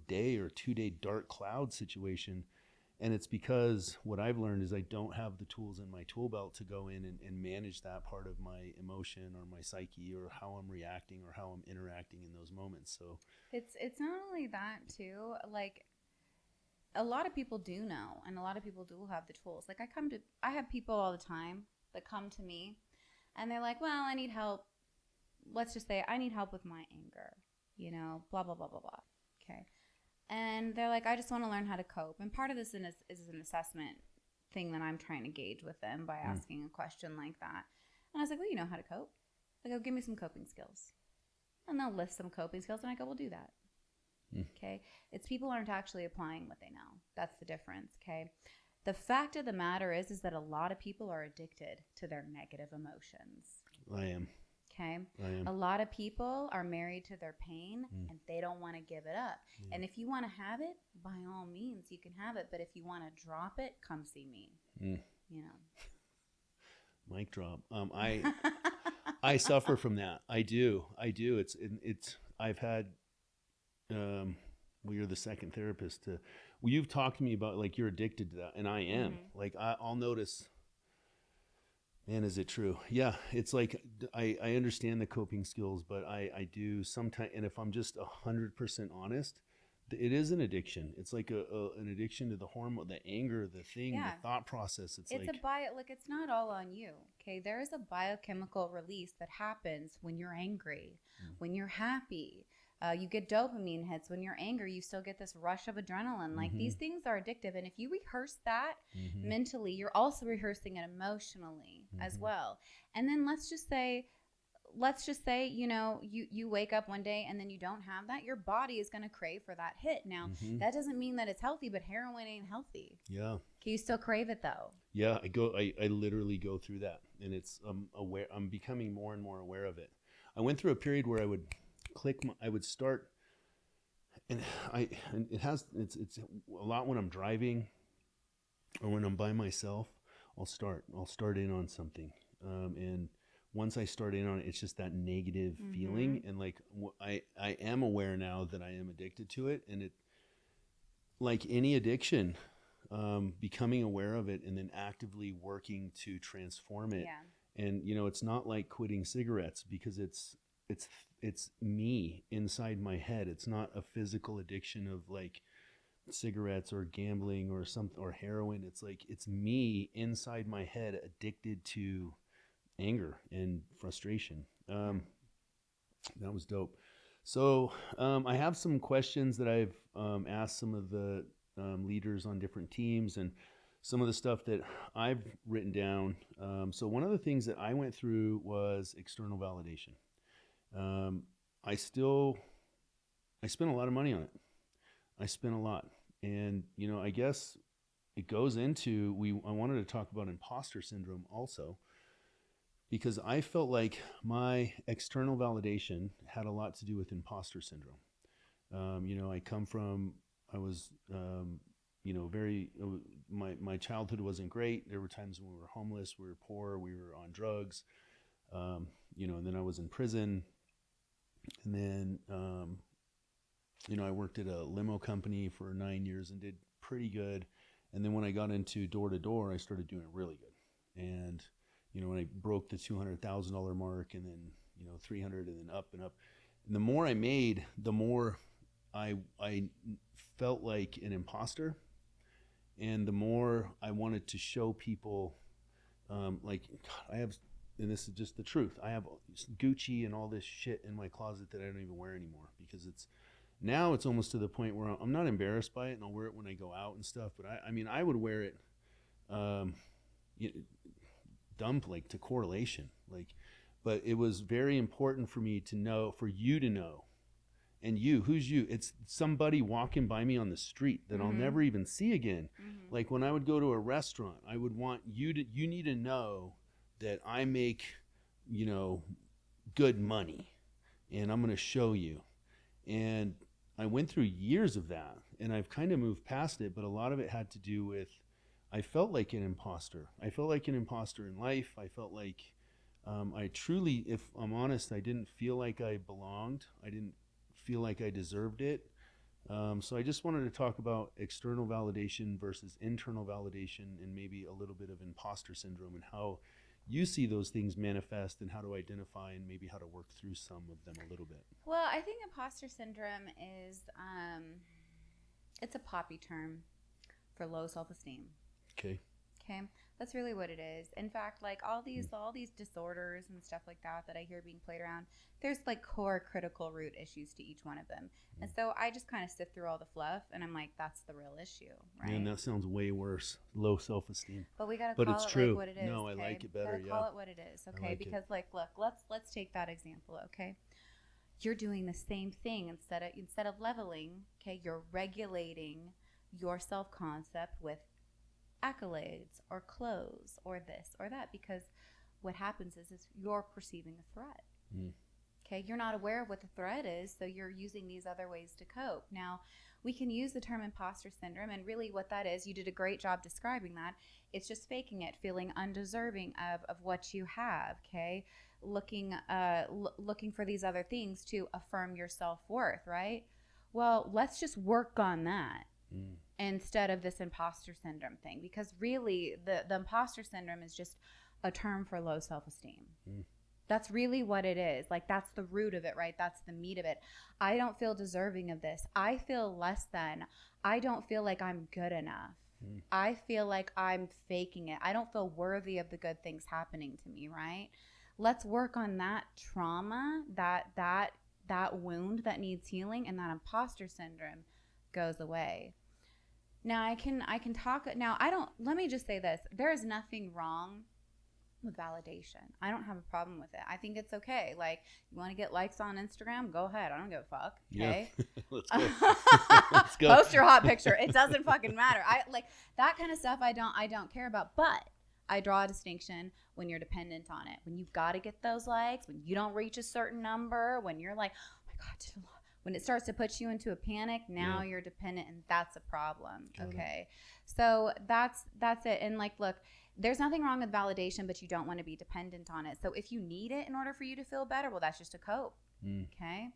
day or 2-day dark cloud situation. And it's because what I've learned is I don't have the tools in my tool belt to go in and manage that part of my emotion or my psyche or how I'm reacting or how I'm interacting in those moments. So it's not only that too, like, a lot of people do know, and a lot of people do have the tools. Like, I have people all the time that come to me and they're like, well, I need help. Let's just say I need help with my anger, blah, blah, blah, blah, blah. Okay. And they're like, I just want to learn how to cope. And part of this is an assessment thing that I'm trying to gauge with them by asking a question like that. And I was like, well, you know how to cope. They go, give me some coping skills. And they'll list some coping skills, and I go, we'll do that. Okay? It's people aren't actually applying what they know. That's the difference, okay? The fact of the matter is that a lot of people are addicted to their negative emotions. I am. Okay. I am. A lot of people are married to their pain and they don't want to give it up. And if you want to have it, by all means, you can have it. But if you want to drop it, come see me. Mic drop. I suffer from that. I do. It's I've had, you're the second therapist you've talked to me about, like, you're addicted to that. And I am. Like, I'll notice, man, is it true? Yeah. It's like, I understand the coping skills, but I do sometimes, and if I'm just 100% honest, it is an addiction. It's like an addiction to the hormone, the anger, the thing, Yeah. the thought process. It's like, it's not all on you. Okay. There is a biochemical release that happens when you're angry, when you're happy. You get dopamine hits when you're angry. You still get this rush of adrenaline. Like these things are addictive. And if you rehearse that mentally, you're also rehearsing it emotionally as well. And then let's just say, you know, you wake up one day and then you don't have that. Your body is going to crave for that hit. Now, that doesn't mean that it's healthy, but heroin ain't healthy. yeah. Can you still crave it though? Yeah. I literally go through that, and it's aware. I'm becoming more and more aware of it. I went through a period where I would I would start, and it's a lot when I'm driving or when I'm by myself. I'll start in on something, and once I start in on it, it's just that negative feeling, and like I am aware now that I am addicted to it, and it, like any addiction, becoming aware of it and then actively working to transform it. Yeah. And you know, it's not like quitting cigarettes, because it's me inside my head. It's not a physical addiction of like cigarettes or gambling or something or heroin. It's like, it's me inside my head addicted to anger and frustration. That was dope. So I have some questions that I've asked some of the leaders on different teams, and some of the stuff that I've written down. So one of the things that I went through was external validation. I spent a lot of money on it. I spent a lot. And, you know, I guess it goes into, I wanted to talk about imposter syndrome also, because I felt like my external validation had a lot to do with imposter syndrome. You know, I was, you know, my childhood wasn't great. There were times when we were homeless, we were poor, we were on drugs, you know, and then I was in prison. And then, you know, I worked at a limo company for 9 years and did pretty good. And then when I got into Door2Door, I started doing really good. And, you know, when I broke the $200,000 mark, and then, you know, 300, and then up and up. And the more I made, the more I felt like an imposter. And the more I wanted to show people, like, God, I have, and this is just the truth, I have Gucci and all this shit in my closet that I don't even wear anymore, because now it's almost to the point where I'm not embarrassed by it, and I'll wear it when I go out and stuff. But I mean, I would wear it, dump, like, to correlation, like, but it was very important for me to know, for you to know. And who's you? It's somebody walking by me on the street that I'll never even see again. Like when I would go to a restaurant, I would want you need to know that I make, you know, good money, and I'm going to show you. And I went through years of that, and I've kind of moved past it, but a lot of it had to do with, I felt like an imposter. I felt like an imposter in life. I felt like I truly, if I'm honest, I didn't feel like I belonged. I didn't feel like I deserved it. So I just wanted to talk about external validation versus internal validation, and maybe a little bit of imposter syndrome, and how you see those things manifest, and how to identify, and maybe how to work through some of them a little bit. Well, I think imposter syndrome is, it's a poppy term for low self-esteem. Okay. Okay, that's really what it is. In fact, like all these disorders and stuff like that I hear being played around, there's like core critical root issues to each one of them. And so I just kind of sift through all the fluff, and I'm like, that's the real issue, right? Man, that sounds way worse. Low self-esteem. But we gotta call it's it true. like what it is. No, I okay? like it better. Gotta call it what it is, okay? Like because like, look, let's take that example, okay? You're doing the same thing instead of leveling, okay? You're regulating your self-concept with accolades or clothes or this or that, because what happens is you're perceiving a threat. Okay, you're not aware of what the threat is, so you're using these other ways to cope. Now, we can use the term imposter syndrome, and really what that is, you did a great job describing that. It's just faking it, feeling undeserving of what you have, okay? Looking for these other things to affirm your self-worth, right? Well, let's just work on that. Instead of this imposter syndrome thing, because really the imposter syndrome is just a term for low self-esteem. That's really what it is. Like, that's the root of it, right? That's the meat of it. I don't feel deserving of this. I feel less than. I don't feel like I'm good enough. I feel like I'm faking it. I don't feel worthy of the good things happening to me, right? Let's work on that trauma, that wound that needs healing, and that imposter syndrome goes away. Now I can talk now. Let me just say this. There is nothing wrong with validation. I don't have a problem with it. I think it's okay. Like, you want to get likes on Instagram, go ahead. I don't give a fuck. Okay. Yeah. Let's go. Let's go. Post your hot picture. It doesn't fucking matter. I like that kind of stuff. I don't care about. But I draw a distinction when you're dependent on it. When you've got to get those likes, when you don't reach a certain number, when you're like, oh my God, when it starts to put you into a panic, now you're dependent, and that's a problem. Okay. So that's it. And like, look, there's nothing wrong with validation, but you don't want to be dependent on it. So if you need it in order for you to feel better, well, that's just a cope. Okay.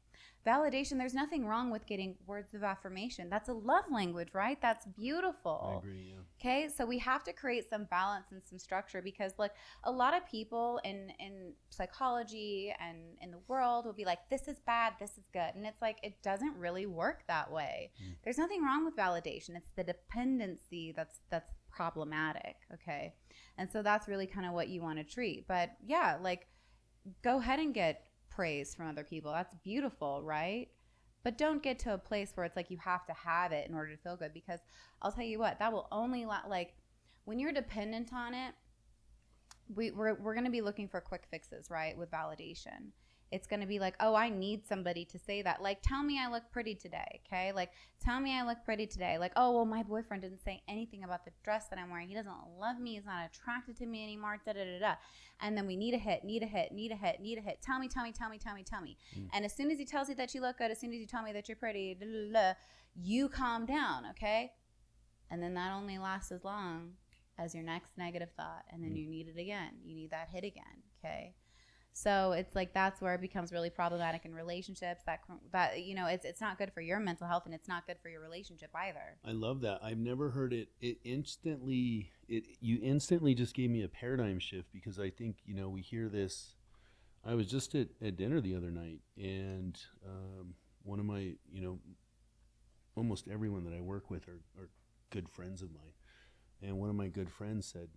Validation, there's nothing wrong with getting words of affirmation. That's a love language, right? That's beautiful. I agree, yeah. Okay. So we have to create some balance and some structure, because like a lot of people in psychology and in the world will be like, this is bad, this is good. And it's like, it doesn't really work that way. There's nothing wrong with validation. It's the dependency that's problematic. Okay. And so that's really kind of what you want to treat. But yeah, like, go ahead and get praise from other people. That's beautiful, right? But don't get to a place where it's like you have to have it in order to feel good, because I'll tell you what, that will only like when you're dependent on it, we're going to be looking for quick fixes, right? With validation. It's going to be like, oh, I need somebody to say that. Like, tell me I look pretty today, okay? Like, tell me I look pretty today. Like, oh, well, my boyfriend didn't say anything about the dress that I'm wearing. He doesn't love me. He's not attracted to me anymore, da-da-da-da. And then we need a hit. Tell me. And as soon as he tells you that you look good, as soon as you tell me that you're pretty, you calm down, okay? And then that only lasts as long as your next negative thought. And then you need it again. You need that hit again, okay? So it's like, that's where it becomes really problematic in relationships. That you know, it's not good for your mental health, and it's not good for your relationship either. I love that. I've never heard it. You instantly just gave me a paradigm shift, because I think, you know, we hear this. I was just at dinner the other night, and one of my, you know, almost everyone that I work with are good friends of mine. And one of my good friends said,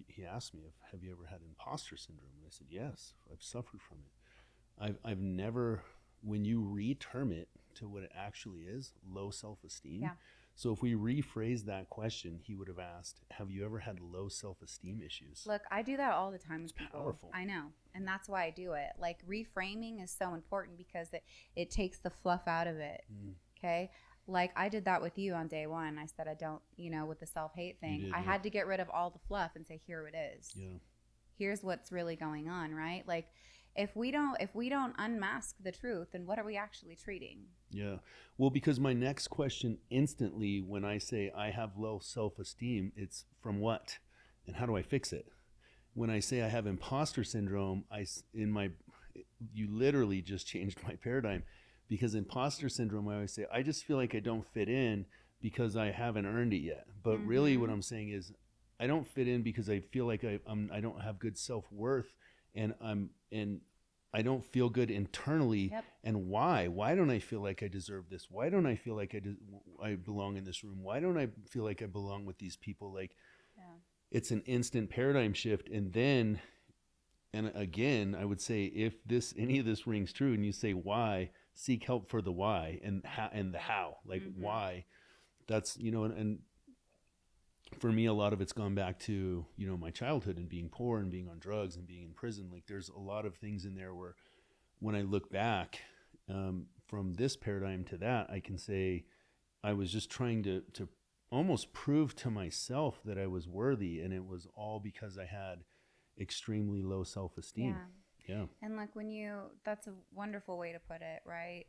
he asked me, have you ever had imposter syndrome? And I said, yes, I've suffered from it. I've never, when you reterm it to what it actually is, low self-esteem. Yeah. So if we rephrase that question, he would have asked, have you ever had low self-esteem issues? Look, I do that all the time with people. Powerful. I know. And that's why I do it. Like, reframing is so important, because it takes the fluff out of it. Okay. Like, I did that with you on day one. I said, I don't, you know, with the self-hate thing, I had to get rid of all the fluff and say, here it is. Yeah. Here's what's really going on, right? Like, if we don't unmask the truth, then what are we actually treating? Yeah. Well, because my next question instantly, when I say I have low self-esteem, it's from what? And how do I fix it? When I say I have imposter syndrome, you literally just changed my paradigm. Because imposter syndrome, I always say, I just feel like I don't fit in because I haven't earned it yet. But really what I'm saying is, I don't fit in because I feel like I don't have good self-worth, and I don't feel good internally. Yep. And why? Why don't I feel like I deserve this? Why don't I feel like I belong in this room? Why don't I feel like I belong with these people? Like, it's an instant paradigm shift. And then, and again, I would say, if any of this rings true and you say why, seek help for the why and the how, like why. That's, you know, and for me, a lot of it's gone back to, you know, my childhood and being poor and being on drugs and being in prison. Like, there's a lot of things in there where, when I look back from this paradigm to that, I can say I was just trying to almost prove to myself that I was worthy, and it was all because I had extremely low self-esteem. Yeah. And like, that's a wonderful way to put it, right?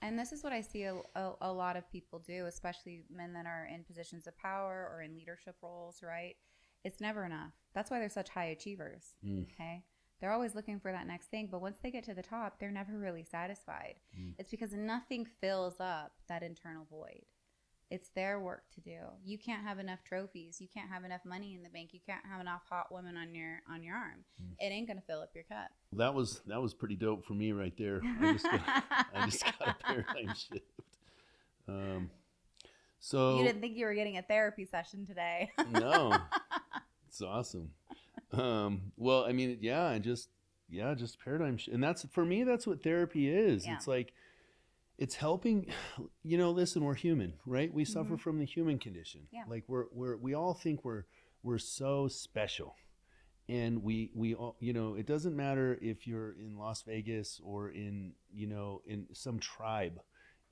And this is what I see a lot of people do, especially men that are in positions of power or in leadership roles, right? It's never enough. That's why they're such high achievers, okay? They're always looking for that next thing, but once they get to the top, they're never really satisfied. It's because nothing fills up that internal void. It's their work to do. You can't have enough trophies. You can't have enough money in the bank. You can't have enough hot women on your arm. It ain't gonna fill up your cup. That was pretty dope for me right there. I just got a paradigm shift. So you didn't think you were getting a therapy session today. No, it's awesome. Well, I mean, just paradigm shift, and that's for me. That's what therapy is. Yeah. It's like it's helping. Listen, we're human, right? We suffer from the human condition. Yeah. Like we all think we're so special. And we all, it doesn't matter if you're in Las Vegas or in some tribe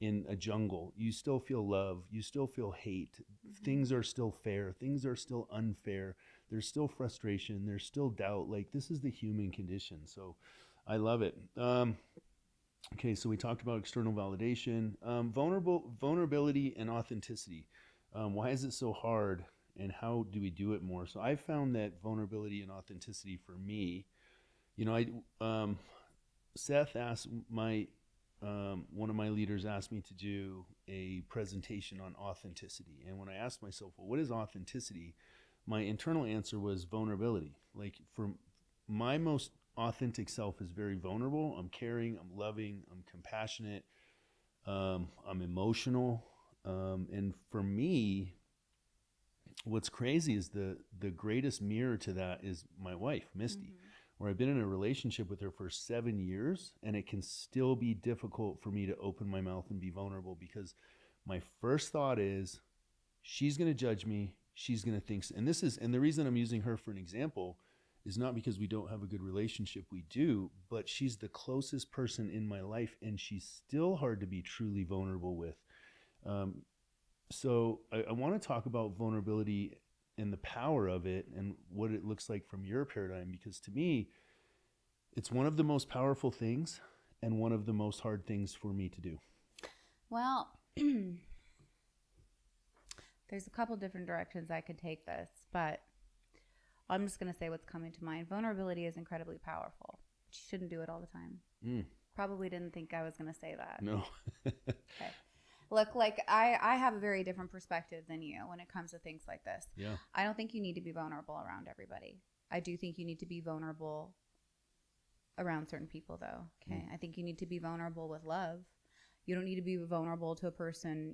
in a jungle, you still feel love, you still feel hate. Things are still fair, things are still unfair. There's still frustration, there's still doubt. Like, this is the human condition. So I love it. Okay, so we talked about external validation, vulnerability and authenticity. Why is it so hard? And how do we do it more? So I found that vulnerability and authenticity for me, Seth asked one of my leaders asked me to do a presentation on authenticity. And when I asked myself, well, what is authenticity? My internal answer was vulnerability. Like, for my most authentic self is very vulnerable. I'm caring, I'm loving, I'm compassionate, I'm emotional. And for me, what's crazy is the greatest mirror to that is my wife, Misty, where I've been in a relationship with her for 7 years, and it can still be difficult for me to open my mouth and be vulnerable because my first thought is, she's going to judge me. She's going to think, and the reason I'm using her for an example is not because we don't have a good relationship. We do, but she's the closest person in my life, and she's still hard to be truly vulnerable with. So I want to talk about vulnerability and the power of it and what it looks like from your paradigm, because to me, it's one of the most powerful things and one of the most hard things for me to do. Well, there's a couple different directions I could take this, but I'm just going to say what's coming to mind. Vulnerability is incredibly powerful. You shouldn't do it all the time. Probably didn't think I was going to say that. No. Okay. Look, like I have a very different perspective than you when it comes to things like this. Yeah. I don't think you need to be vulnerable around everybody. I do think you need to be vulnerable around certain people, though. Okay. I think you need to be vulnerable with love. You don't need to be vulnerable to a person,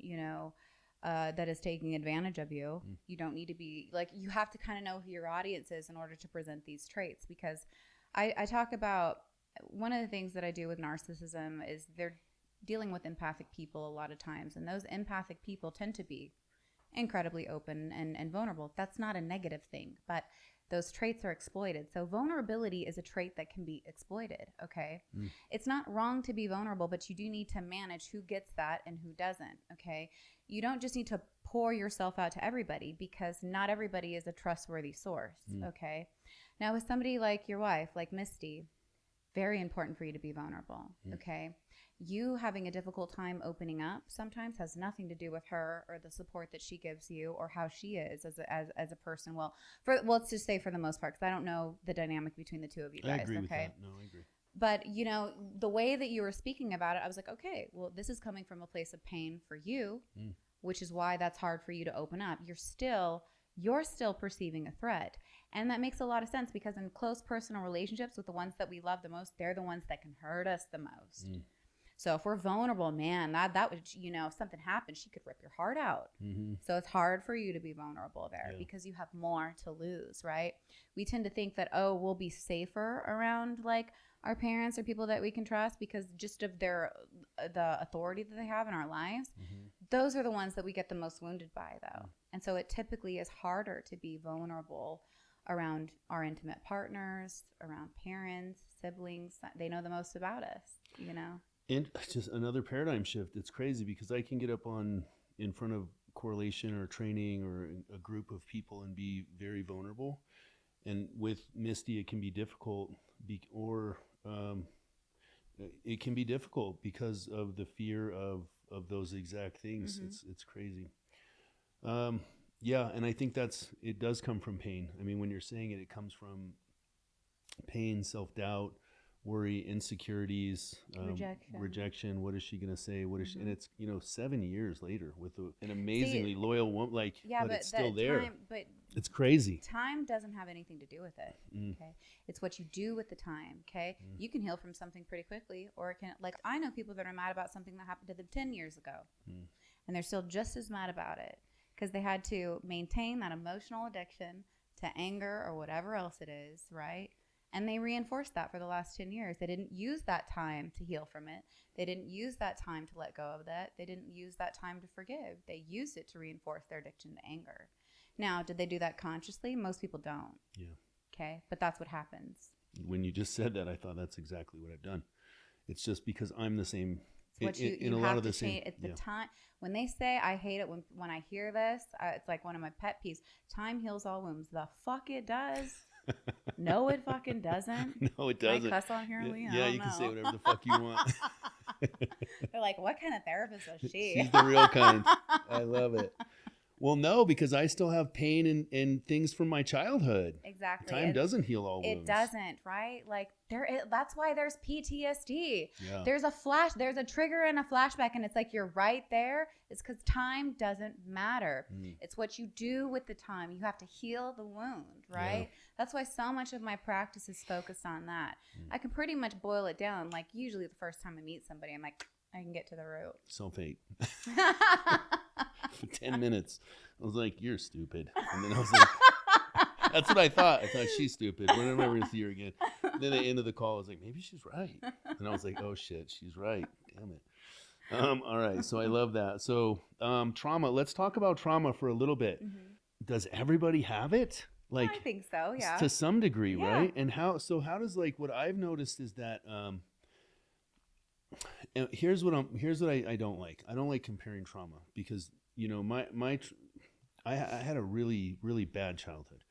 that is taking advantage of you. You don't need to be you have to kind of know who your audience is in order to present these traits, because I talk about one of the things that I do with narcissism is they're dealing with empathic people a lot of times, and those empathic people tend to be incredibly open and vulnerable. That's not a negative thing, but those traits are exploited. So vulnerability is a trait that can be exploited, okay? It's not wrong to be vulnerable, but you do need to manage who gets that and who doesn't, okay? You don't just need to pour yourself out to everybody, because not everybody is a trustworthy source, okay? Now, with somebody like your wife, like Misty, very important for you to be vulnerable, okay? You having a difficult time opening up sometimes has nothing to do with her or the support that she gives you or how she is as a person. Well, let's just say for the most part, because I don't know the dynamic between the two of you guys. I agree with okay? that. No, I agree. But, the way that you were speaking about it, I was like, okay, well, this is coming from a place of pain for you, which is why that's hard for you to open up. You're still perceiving a threat. And that makes a lot of sense, because in close personal relationships with the ones that we love the most, they're the ones that can hurt us the most. So if we're vulnerable, man, that would, if something happened, she could rip your heart out. So it's hard for you to be vulnerable there because you have more to lose, right? We tend to think that, we'll be safer around our parents or people that we can trust because just of the authority that they have in our lives. Those are the ones that we get the most wounded by, though. And so it typically is harder to be vulnerable around our intimate partners, around parents, siblings. They know the most about us, And just another paradigm shift. It's crazy because I can get up in front of correlation or training or a group of people and be very vulnerable. And with Misty, it can be difficult, it can be difficult because of the fear of those exact things. It's crazy. And I think it does come from pain. I mean, when you're saying it comes from pain, self-doubt, worry, insecurities, rejection. What is she going to say? What is she, and it's, 7 years later with an amazingly loyal woman, but it's still there. But it's crazy. Time doesn't have anything to do with it. Okay. It's what you do with the time. Okay. You can heal from something pretty quickly, or it can, I know people that are mad about something that happened to them 10 years ago and they're still just as mad about it because they had to maintain that emotional addiction to anger or whatever else it is. Right. And they reinforced that for the last 10 years. They didn't use that time to heal from it. They didn't use that time to let go of that. They didn't use that time to forgive. They used it to reinforce their addiction to anger. Now, did they do that consciously? Most people don't. Yeah. Okay. But that's what happens. When you just said that, I thought that's exactly what I've done. It's just because I'm the same. It's what you have to change. It's the time. When they say, I hate it when I hear this, it's like one of my pet peeves. Time heals all wounds. The fuck it does. No, it fucking doesn't. No, it doesn't. Can I cuss on here, Lee? Yeah, you can say whatever the fuck you want. They're like, what kind of therapist is she? She's the real kind. I love it. Well, no, because I still have pain and things from my childhood. Exactly. Time doesn't heal all wounds. It doesn't, right? That's why there's PTSD. Yeah. There's a trigger and a flashback, and it's like you're right there. It's because time doesn't matter. It's what you do with the time. You have to heal the wound, right? Yeah. That's why so much of my practice is focused on that. I can pretty much boil it down. Like usually the first time I meet somebody, I'm like, I can get to the root. Self-hate. For 10 minutes. I was like, you're stupid. And then I was like, that's what I thought. I thought she's stupid. When am I going to see her again? And then at the end of the call, I was like, maybe she's right. And I was like, oh shit, she's right. Damn it. All right. So I love that. So trauma. Let's talk about trauma for a little bit. Does everybody have it? I think so. Yeah. To some degree, right? And how does what I've noticed is that and here's what I don't like. I don't like comparing trauma because I had a really, really bad childhood.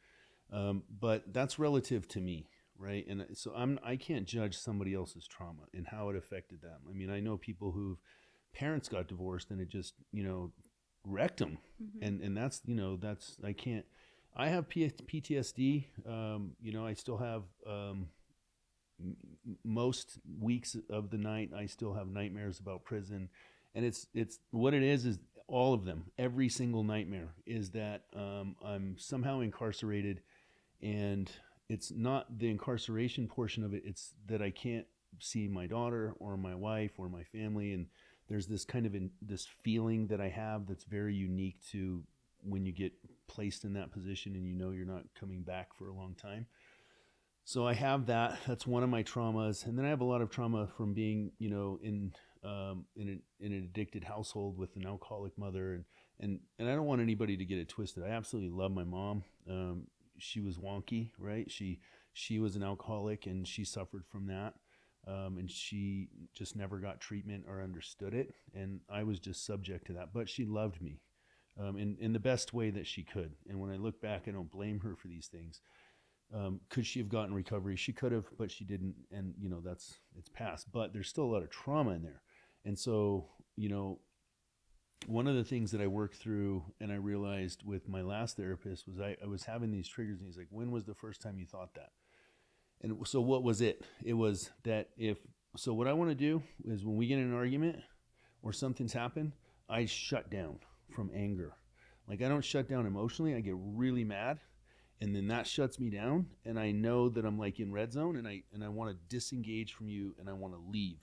But that's relative to me, right? And so I can't judge somebody else's trauma and how it affected them. I mean, I know people whose parents got divorced and it just, wrecked them. And that's I can't. I have PTSD. I still have most weeks of the night I still have nightmares about prison, and it's what it is all of them. Every single nightmare is that I'm somehow incarcerated, and it's not the incarceration portion of it. It's that I can't see my daughter or my wife or my family, and there's this kind of this feeling that I have that's very unique to when you get placed in that position and you're not coming back for a long time. So I have that. That's one of my traumas, and then I have a lot of trauma from being, in an addicted household with an alcoholic mother, and I don't want anybody to get it twisted. I absolutely love my mom. She was wonky, right? She was an alcoholic, and she suffered from that, and she just never got treatment or understood it, and I was just subject to that. But she loved me, in the best way that she could. And when I look back, I don't blame her for these things. Could she have gotten recovery? She could have, but she didn't. And, it's past. But there's still a lot of trauma in there. And so, one of the things that I worked through and I realized with my last therapist was I was having these triggers. And he's like, when was the first time you thought that? And so what was it? It was that so what I want to do is when we get in an argument or something's happened, I shut down from anger. I don't shut down emotionally. I get really mad. And then that shuts me down, and I know that I'm in red zone, and I want to disengage from you, and I want to leave.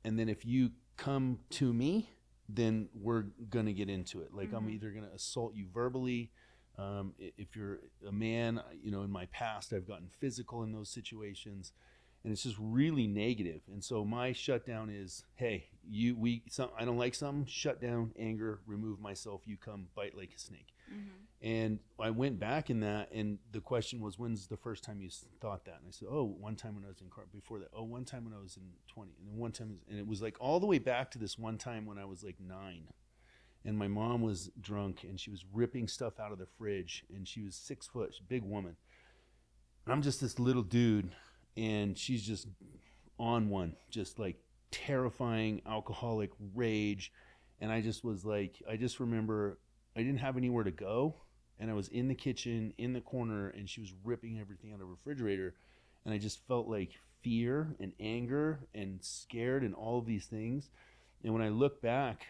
And then if you come to me, then we're gonna get into it. I'm either gonna assault you verbally. If you're a man, in my past I've gotten physical in those situations, and it's just really negative. And so my shutdown is, hey, I don't like something, shut down, anger, remove myself. You come, bite like a snake. And I went back in that, and the question was, when's the first time you thought that? And I said, one time when I was in car. Before that, one time when I was in 20, and then one time, and it was all the way back to this one time when I was 9, and my mom was drunk, and she was ripping stuff out of the fridge, and she was 6 foot, she's a big woman, and I'm just this little dude, and she's just on one, just terrifying alcoholic rage, and I just was I just remember I didn't have anywhere to go, and I was in the kitchen in the corner, and she was ripping everything out of the refrigerator, and I just felt fear and anger and scared and all of these things. And when I look back,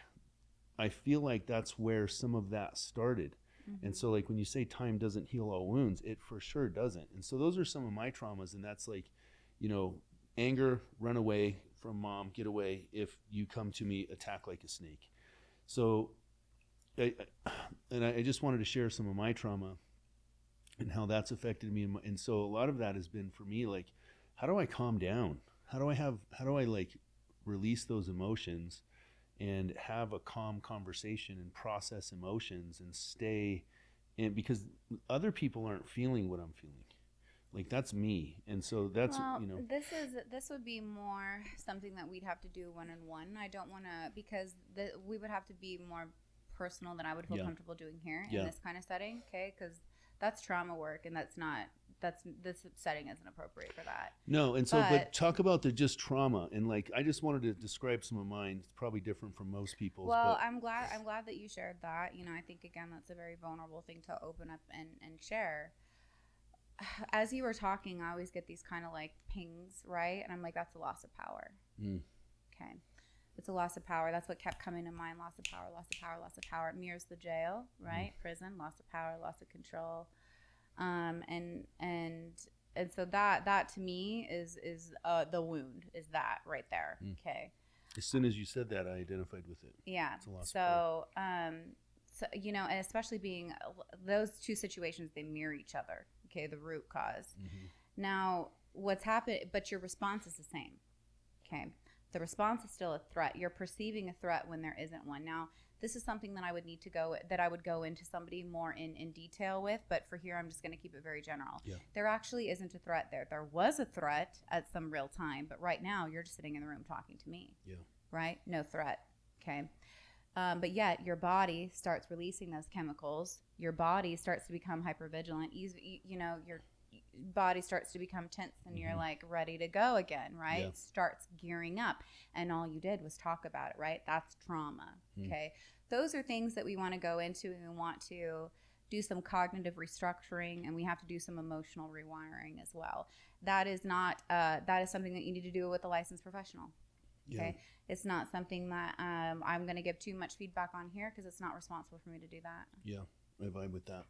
I feel like that's where some of that started. Mm-hmm. And so like when you say time doesn't heal all wounds, it for sure doesn't. And so those are some of my traumas. And that's like, you know, anger, run away from mom, get away. If you come to me, attack like a snake. So I just wanted to share some of my trauma and how that's affected me. And so a lot of that has been for me, like, how do I calm down? How do I like release those emotions and have a calm conversation and process emotions and stay in, because other people aren't feeling what I'm feeling. Like, that's me. And so that's, well, you know, this would be more something that we'd have to do one-on-one. I don't want to, because we would have to be more personal than I would feel comfortable doing here in this kind of setting. Okay. Cause that's trauma work, and this setting isn't appropriate for that. No. And so, but talk about the just trauma. And like, I just wanted to describe some of mine. It's probably different from most people's. Well, I'm glad that you shared that. You know, I think, again, that's a very vulnerable thing to open up and share. As you were talking, I always get these kind of like pings, right? And I'm like, that's a loss of power. Okay. It's a loss of power. That's what kept coming to mind. Loss of power, loss of power, loss of power. It mirrors the jail, right? Prison, loss of power, loss of control. And so that to me is the wound, is that right there. Okay. As soon as you said that, I identified with it. Yeah. It's a loss of power. So, you know, and especially being those two situations, they mirror each other. Okay. The root cause. Now what's happened, but your response is the same. Okay. The response is still a threat. You're perceiving a threat when there isn't one. Now, this is something that I would go into somebody more in detail with, but for here, I'm just going to keep it very general. Yeah. There actually isn't a threat there. There was a threat at some real time, but right now you're just sitting in the room talking to me. Yeah. Right? No threat. Okay. But yet your body starts releasing those chemicals. Your body starts to become hypervigilant. You know, your body starts to become tense, and you're like ready to go again, right? Yeah. It starts gearing up, and all you did was talk about it, right? That's trauma. Okay. Those are things that we want to go into, and we want to do some cognitive restructuring, and we have to do some emotional rewiring as well. That is something that you need to do with a licensed professional. Okay. Yeah. It's not something that I'm going to give too much feedback on here, because it's not responsible for me to do that. Yeah, I vibe with that.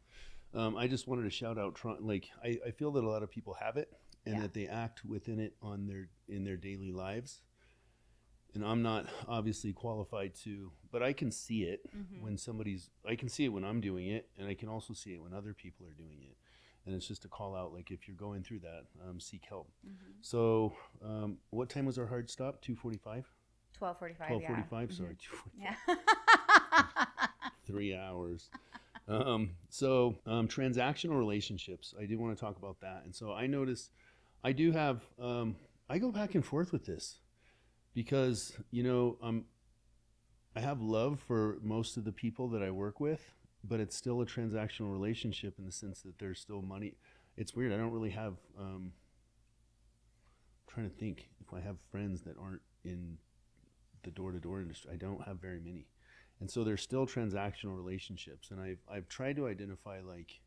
I just wanted to shout out, like, I feel that a lot of people have it, and that they act within it in their daily lives. And I'm not obviously qualified to, but I can see it when I can see it when I'm doing it, and I can also see it when other people are doing it. And it's just a call out, like, if you're going through that, seek help. So what time was our hard stop? 2:45? 12:45, 12:45, sorry. 2:45. Yeah. 3 hours. So transactional relationships, I do want to talk about that. And so I notice I do have, I go back and forth with this, because, you know, I have love for most of the people that I work with, but it's still a transactional relationship in the sense that there's still money. It's weird. I don't really have, I'm trying to think if I have friends that aren't in the door-to-door industry. I don't have very many. And so there's still transactional relationships. And I've tried to identify, like,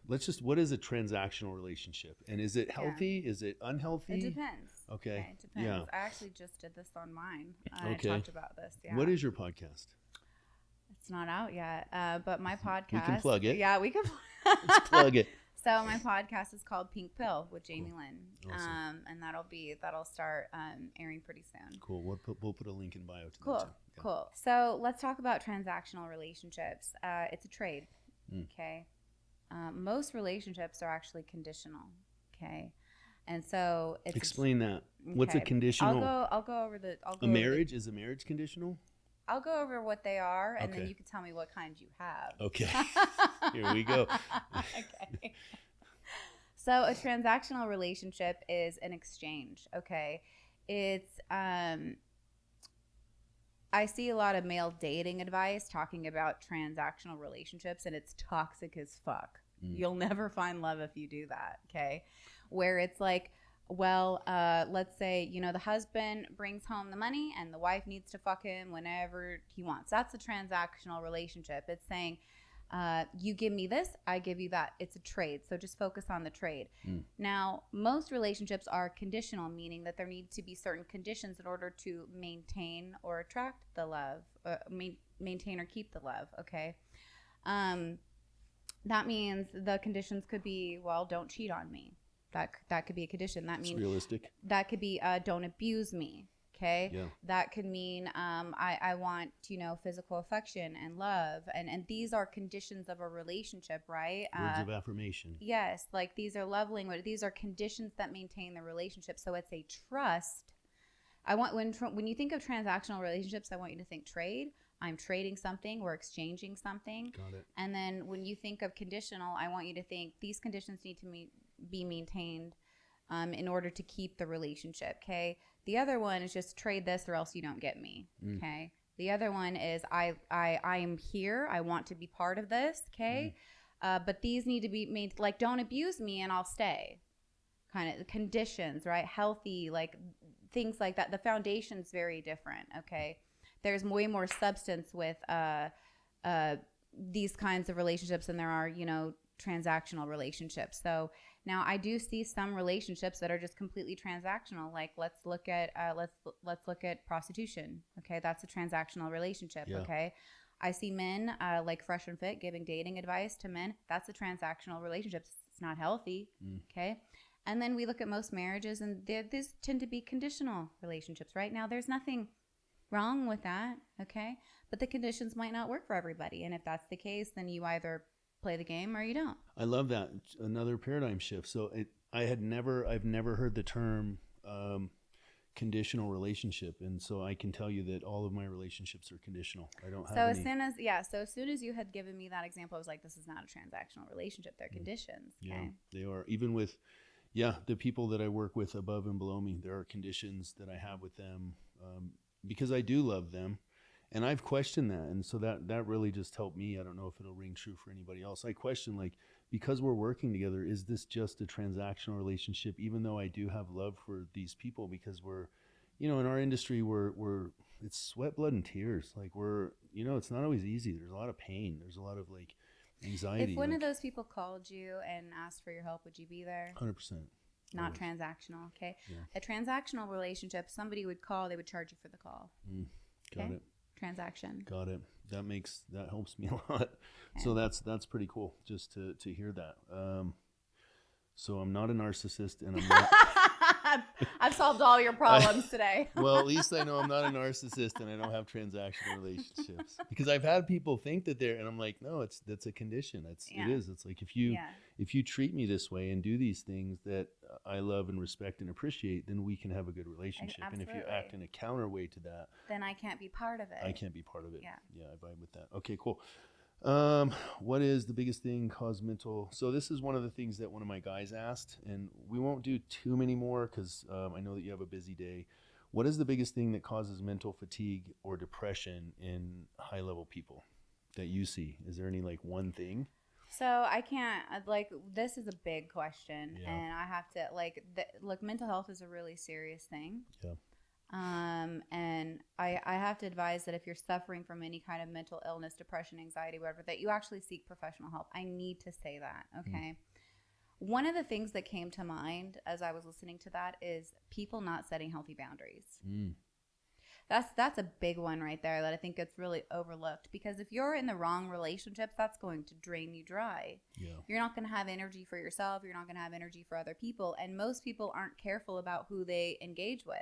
what is a transactional relationship? And is it healthy? Is it unhealthy? It depends. Okay. It depends. Yeah. I actually just did this on mine. I talked about this. Yeah. What is your podcast? It's not out yet. But my podcast. We can plug it. Yeah, we can. Let's plug it. So my podcast is called Pink Pill with Jamie Lynn. Awesome. And that'll start airing pretty soon. Cool. We'll put a link in bio to cool. that too. Yeah. Cool. So let's talk about transactional relationships. It's a trade. Okay. Most relationships are actually conditional. Okay. And so it's explain that. What's a conditional? I'll go over the. Marriage is a marriage conditional? I'll go over what they are, and then you can tell me what kind you have. Okay. Here we go. Okay. So a transactional relationship is an exchange. Okay. It's I see a lot of male dating advice talking about transactional relationships, and it's toxic as fuck. You'll never find love if you do that. Okay. Where it's like, well, let's say, you know, the husband brings home the money and the wife needs to fuck him whenever he wants. That's a transactional relationship. It's saying, You give me this, I give you that. It's a trade. So just focus on the trade. Now, most relationships are conditional, meaning that there need to be certain conditions in order to maintain or attract the love, maintain or keep the love. Okay. That means the conditions could be, well, don't cheat on me. That could be a condition. That means realistic. That could be, don't abuse me. Okay. Yeah. That could mean I want, physical affection and love. And these are conditions of a relationship, right? Words of affirmation. Yes. Like these are love language. These are conditions that maintain the relationship. So it's a trust. When you think of transactional relationships, I want you to think trade. I'm trading something. We're exchanging something. Got it. And then when you think of conditional, I want you to think these conditions need to be maintained in order to keep the relationship. Okay. The other one is just trade this or else you don't get me. Okay. The other one is I am here. I want to be part of this. Okay. But these need to be made, like, don't abuse me and I'll stay. Kind of conditions, right? Healthy, like things like that. The foundation's very different. Okay. There's way more substance with these kinds of relationships than there are, transactional relationships. So now I do see some relationships that are just completely transactional. Like let's look at prostitution. Okay, that's a transactional relationship. Yeah. Okay, I see men like Fresh and Fit giving dating advice to men. That's a transactional relationship. It's not healthy. Okay, and then we look at most marriages, and these tend to be conditional relationships. Right now, there's nothing wrong with that. Okay, but the conditions might not work for everybody, and if that's the case, then you either play the game or you don't. I love that. Another paradigm shift. So I've never heard the term conditional relationship, and so I can tell you that all of my relationships are conditional. I don't have any. As soon as you had given me that example, I was like, this is not a transactional relationship. They're conditions. Okay? Yeah, they are. Even with the people that I work with above and below me, there are conditions that I have with them because I do love them. And I've questioned that. And so that really just helped me. I don't know if it'll ring true for anybody else. I question, like, because we're working together, is this just a transactional relationship, even though I do have love for these people? Because we're, in our industry, it's sweat, blood, and tears. Like it's not always easy. There's a lot of pain. There's a lot of like anxiety. If one of those people called you and asked for your help, would you be there? 100%. Not transactional. Okay. Yeah. A transactional relationship, somebody would call, they would charge you for the call. Got it. Transaction. Got it. That helps me a lot. Okay. So that's pretty cool just to hear that. So I'm not a narcissist, and I'm not. I've solved all your problems today. Well, at least I know I'm not a narcissist, and I don't have transactional relationships. Because I've had people think that and I'm like, no, that's a condition. It is. It's like if you treat me this way and do these things that I love and respect and appreciate, then we can have a good relationship. And if you act in a counter way to that, then I can't be part of it. I can't be part of it. Yeah, I vibe with that. Okay, cool. What is the biggest thing cause mental? So this is one of the things that one of my guys asked, and we won't do too many more because I know that you have a busy day. What is the biggest thing that causes mental fatigue or depression in high-level people that you see? Is there any like one thing? So I can't, this is a big question, and I have to look, mental health is a really serious thing. Yeah. And I have to advise that if you're suffering from any kind of mental illness, depression, anxiety, whatever, that you actually seek professional help. I need to say that. Okay. One of the things that came to mind as I was listening to that is people not setting healthy boundaries. That's a big one right there that I think gets really overlooked, because if you're in the wrong relationships, that's going to drain you dry. Yeah. You're not going to have energy for yourself. You're not going to have energy for other people. And most people aren't careful about who they engage with.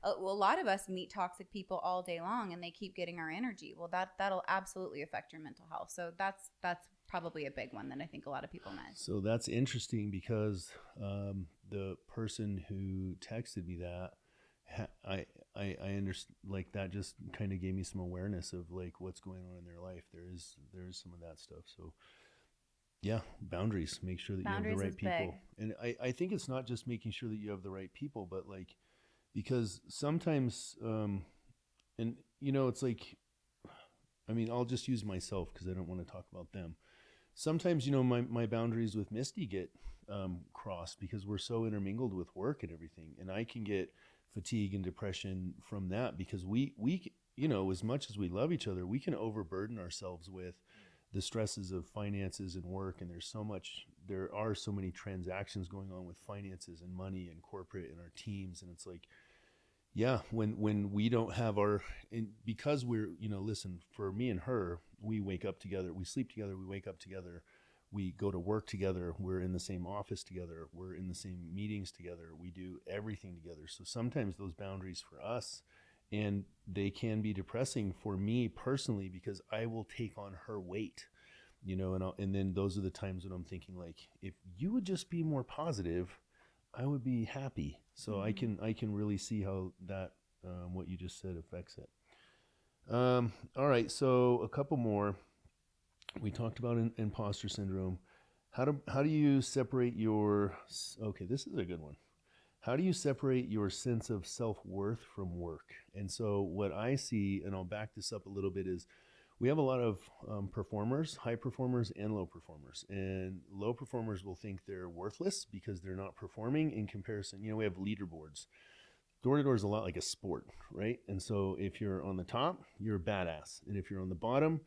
A lot of us meet toxic people all day long and they keep getting our energy. Well, that'll absolutely affect your mental health. So that's probably a big one that I think a lot of people miss. So that's interesting because the person who texted me that, I understand, like, that just kind of gave me some awareness of like what's going on in their life. There is some of that stuff. So yeah, boundaries, make sure that you have the right people. Big. And I think it's not just making sure that you have the right people, but like, because sometimes, and it's like, I mean, I'll just use myself because I don't want to talk about them. Sometimes, my boundaries with Misty get crossed because we're so intermingled with work and everything. And I can get fatigue and depression from that because we as much as we love each other, we can overburden ourselves with the stresses of finances and work, and there are so many transactions going on with finances and money and corporate and our teams, and it's like, yeah, when we don't have because we're, listen, for me and her, we wake up together, we sleep together, we wake up together, we go to work together, we're in the same office together, we're in the same meetings together, we do everything together. So sometimes those boundaries for us, and they can be depressing for me personally, because I will take on her weight, and then those are the times when I'm thinking, like, if you would just be more positive, I would be happy. So I can really see how that what you just said affects it. All right, so a couple more. We talked about imposter syndrome. How do you separate your? Okay, this is a good one. How do you separate your sense of self-worth from work? And so what I see, and I'll back this up a little bit, is we have a lot of performers, high performers and low performers. And low performers will think they're worthless because they're not performing in comparison. We have leaderboards. Door-to-door is a lot like a sport, right? And so if you're on the top, you're a badass. And if you're on the bottom,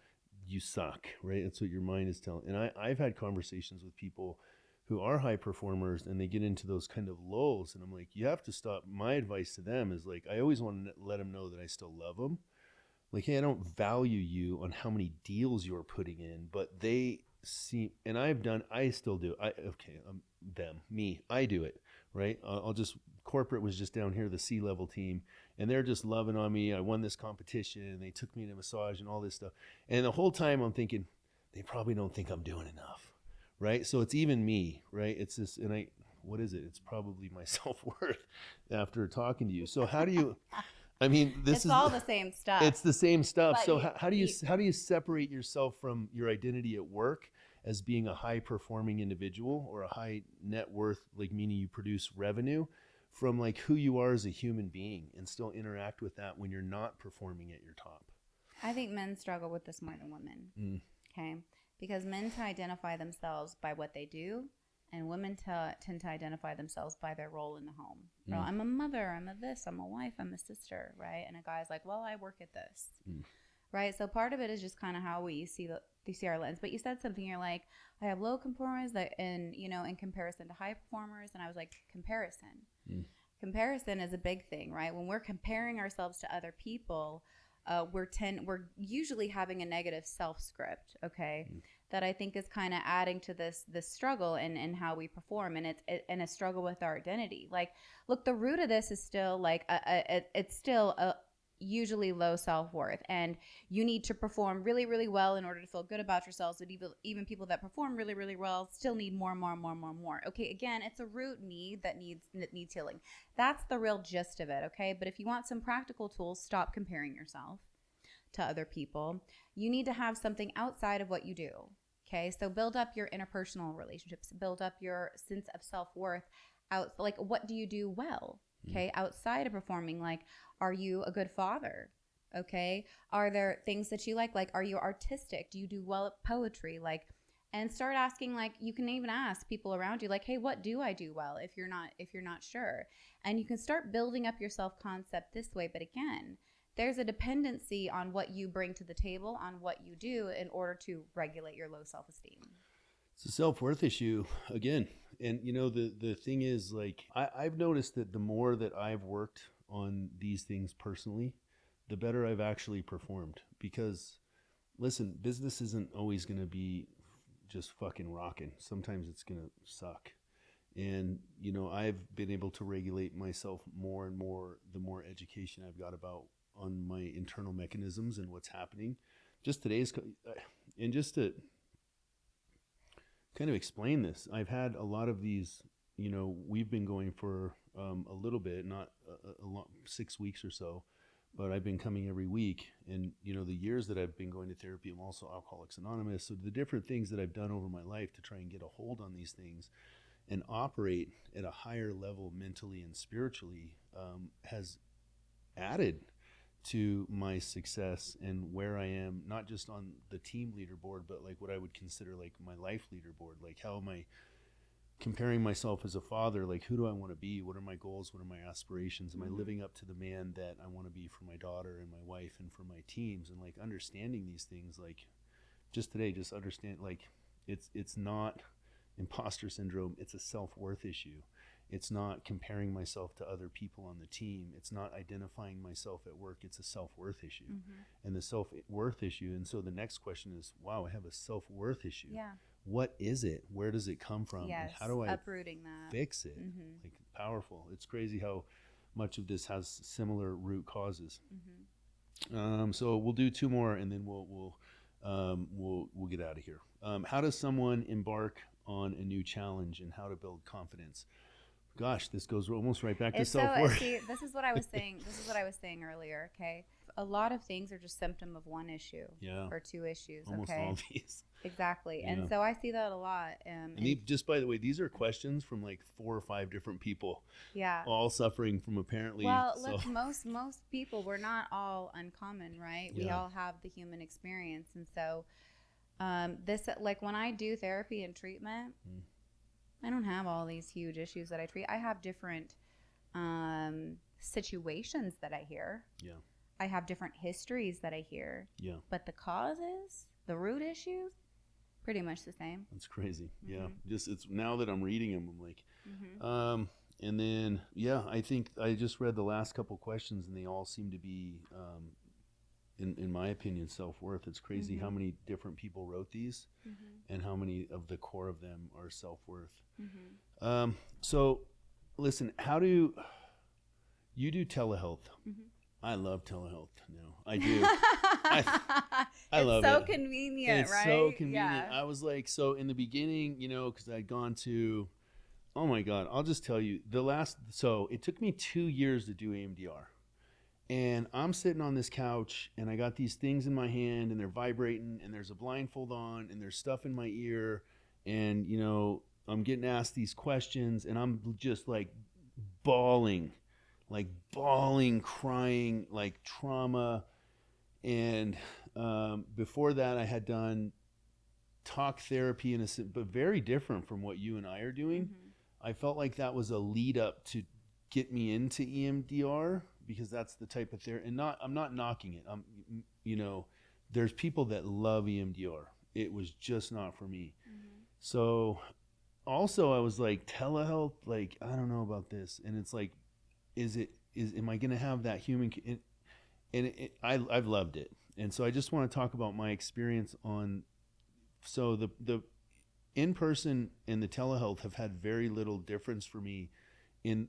you suck, right? That's what your mind is telling. And I've had conversations with people who are high performers, and they get into those kind of lulls. And I'm like, you have to stop. My advice to them is, like, I always want to let them know that I still love them. Like, hey, I don't value you on how many deals you're putting in, but they see, and I still do. I do it, right? Corporate was just down here, the C-level team, and they're just loving on me. I won this competition, and they took me to massage and all this stuff. And the whole time I'm thinking, they probably don't think I'm doing enough, right? So it's even me, right? It's this, and what is it? It's probably my self-worth after talking to you. So how do you, It's all the same stuff. It's the same stuff. But So how do you separate yourself from your identity at work as being a high performing individual or a high net worth, like meaning you produce revenue, from like who you are as a human being, and still interact with that when you're not performing at your top? I think men struggle with this more than women. Okay, because men tend to identify themselves by what they do, and women tend to identify themselves by their role in the home. Well, I'm a mother, I'm a this, I'm a wife, I'm a sister, right? And a guy's like, well, I work at this, right? So part of it is just kind of how we see our lens. But you said something, you're like, I have low performers in comparison to high performers, and I was like, comparison. Comparison is a big thing, right? When we're comparing ourselves to other people, we're usually having a negative self-script, okay? That I think is kind of adding to this struggle in how we perform, and it's a struggle with our identity. Like, look, the root of this is still like it's still a usually low self-worth, and you need to perform really, really well in order to feel good about yourselves. But even people that perform really, really well still need more. Okay, again, it's a root need that needs healing. That's the real gist of it, okay? But if you want some practical tools, stop comparing yourself to other people. You need to have something outside of what you do, okay? So build up your interpersonal relationships, build up your sense of self-worth like, what do you do well? Okay, outside of performing, like, are you a good father? Okay, are there things that you like? Like, are you artistic? Do you do well at poetry? Like, and start asking, like, you can even ask people around you, like, hey, what do I do well? If you're not sure, and you can start building up your self-concept this way. But again, there's a dependency on what you bring to the table, on what you do in order to regulate your low self-esteem. It's a self-worth issue again. And the thing is, like, I've noticed that the more that I've worked on these things personally, the better I've actually performed. Because, listen, business isn't always going to be just fucking rocking. Sometimes it's going to suck. And, I've been able to regulate myself more and more the more education I've got on my internal mechanisms and what's happening. Just today's, and just to kind of explain this, I've had a lot of these, we've been going for a little bit, not a long, 6 weeks or so, but I've been coming every week. And, the years that I've been going to therapy, I'm also Alcoholics Anonymous. So the different things that I've done over my life to try and get a hold on these things and operate at a higher level mentally and spiritually has added to my success and where I am, not just on the team leaderboard, but like what I would consider like my life leaderboard. Like, how am I comparing myself as a father? Like, who do I want to be? What are my goals? What are my aspirations? Am I living up to the man that I want to be for my daughter and my wife and for my teams? And like understanding these things, like, just today, just understand, like, it's not imposter syndrome. It's a self-worth issue. It's not comparing myself to other people on the team. It's not identifying myself at work. It's a self-worth issue. And the self-worth issue. And so the next question is, wow, I have a self-worth issue. Yeah. What is it? Where does it come from? Yes. And how do I uprooting that. fix it? Like, powerful. It's crazy how much of this has similar root causes. So we'll do 2 more, and then we'll get out of here. How does someone embark on a new challenge, and how to build confidence? Gosh, this goes almost right back to self-worth. See, this is what I was saying. This is what I was saying earlier. Okay, a lot of things are just symptom of one issue, or 2 issues. Almost okay, all of these. Exactly, Yeah. and so I see that a lot. And just by the way, these are questions from like 4 or 5 different people. Yeah, all suffering from apparently. Well, look, most people, we're not all uncommon, right? We all have the human experience, and so this, like, when I do therapy and treatment, I don't have all these huge issues that I treat. I have different situations that I hear. Yeah. I have different histories that I hear. Yeah. But the causes, the root issues, pretty much the same. That's crazy. Yeah. Just, it's now that I'm reading them, I'm like, and then, I think I just read the last couple questions, and they all seem to be, in my opinion, self-worth. It's crazy how many different people wrote these, and how many of the core of them are self-worth. So listen, how do you do telehealth? I love telehealth now. I do. I love it. It's so convenient, it's right? so convenient. Yeah. I was like, so in the beginning, because I'd gone to, oh my God, I'll just tell you, so it took me 2 years to do EMDR. And I'm sitting on this couch, and I got these things in my hand, and they're vibrating, and there's a blindfold on, and there's stuff in my ear, and, I'm getting asked these questions, and I'm just like bawling, crying, like trauma. And before that, I had done talk therapy, but very different from what you and I are doing. I felt like that was a lead up to get me into EMDR, because that's the type of therapy. And I'm not knocking it. There's people that love EMDR. It was just not for me. So also I was like, telehealth, like, I don't know about this. And it's like, am I going to have that human? I've loved it. And so I just want to talk about my experience so the in-person and the telehealth have had very little difference for me in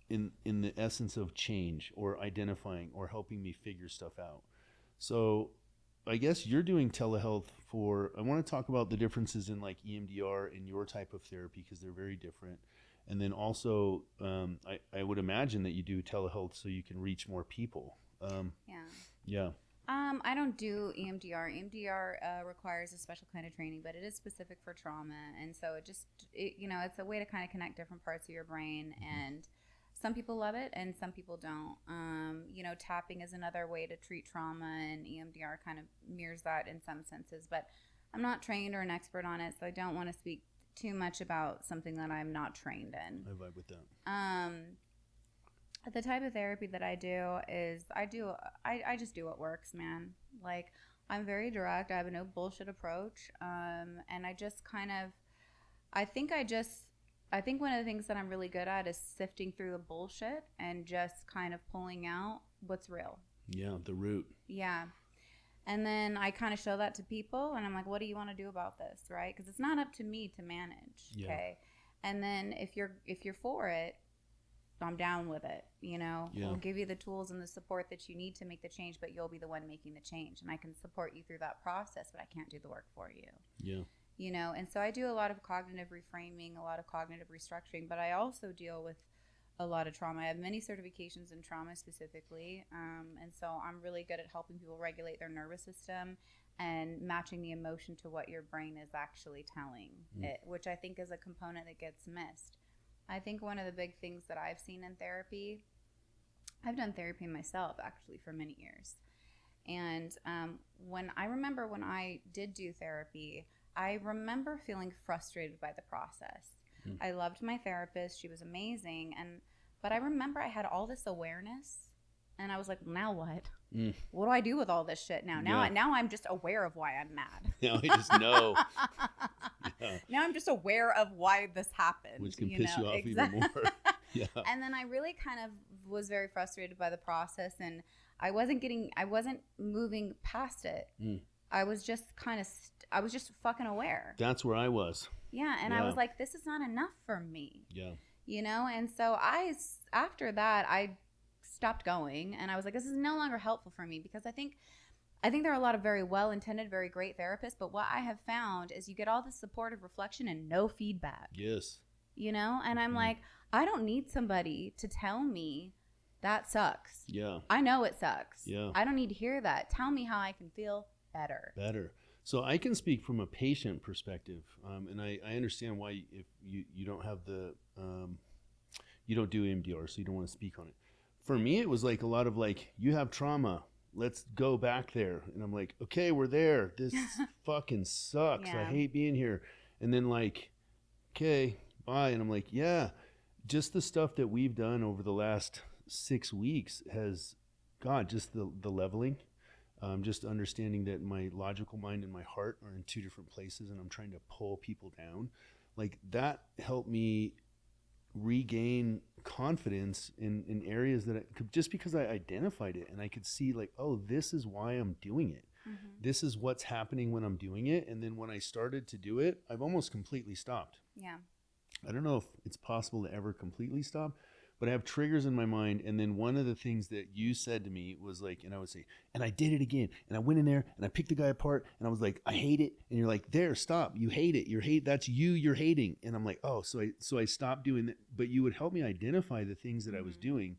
the essence of change, or identifying, or helping me figure stuff out. So I guess you're doing telehealth I want to talk about the differences in like EMDR and your type of therapy, because they're very different. And then also, I would imagine that you do telehealth so you can reach more people. Yeah. I don't do EMDR. EMDR requires a special kind of training, but it is specific for trauma. And so it's a way to kind of connect different parts of your brain. And some people love it and some people don't. Tapping is another way to treat trauma, and EMDR kind of mirrors that in some senses. But I'm not trained or an expert on it, so I don't want to speak too much about something that I'm not trained in. I vibe with that. The type of therapy that I do is I just do what works, man. Like, I'm very direct. I have a no bullshit approach. And I just kind of, I think one of the things that I'm really good at is sifting through the bullshit and just kind of pulling out what's real. Yeah, the root. Yeah. And then I kind of show that to people, and I'm like, what do you want to do about this, right? Because it's not up to me to manage, okay? And then if you're for it, I'm down with it, We'll give you the tools and the support that you need to make the change, but you'll be the one making the change. And I can support you through that process, but I can't do the work for you. Yeah. And so I do a lot of cognitive reframing, a lot of cognitive restructuring, but I also deal with a lot of trauma. I have many certifications in trauma specifically. And so I'm really good at helping people regulate their nervous system and matching the emotion to what your brain is actually telling it, which I think is a component that gets missed. I think one of the big things that I've seen in therapy, I've done therapy myself actually for many years. And when I did do therapy, I remember feeling frustrated by the process. I loved my therapist. She was amazing. But I remember I had all this awareness, and I was like, now what? What do I do with all this shit now? Now I'm just aware of why I'm mad. Now I just know. Yeah. Now I'm just aware of why this happened. Which can piss you off even more. Yeah. And then I really kind of was very frustrated by the process, and I wasn't moving past it. I was just I was just fucking aware. That's where I was. Yeah. And I was like, this is not enough for me. Yeah. You know? And so after that, I stopped going, and I was like, this is no longer helpful for me, because I think there are a lot of very well-intended, very great therapists, but what I have found is you get all this supportive reflection and no feedback. Yes. You know? And I'm like, I don't need somebody to tell me that sucks. Yeah. I know it sucks. Yeah. I don't need to hear that. Tell me how I can feel better. So I can speak from a patient perspective, and I understand why if you don't have the, you don't do EMDR, so you don't want to speak on it. For me, it was like a lot of like, you have trauma. Let's go back there. And I'm like, okay, we're there. This fucking sucks. Yeah. I hate being here. And then like, okay, bye. And I'm like, yeah, just the stuff that we've done over the last 6 weeks has, God, just the leveling, just understanding that my logical mind and my heart are in two different places, and I'm trying to pull people down. Like that helped me regain confidence in areas that just because I identified it and I could see like, oh, this is why I'm doing it. This is what's happening when I'm doing it. And then when I started to do it, I've almost completely stopped. Yeah. I don't know if it's possible to ever completely stop, but I have triggers in my mind. And then one of the things that you said to me was like, and I would say, and I did it again. And I went in there and I picked the guy apart and I was like, I hate it. And you're like, there, stop. You hate it. That's you're hating. And I'm like, oh, so I stopped doing that. But you would help me identify the things that I was doing,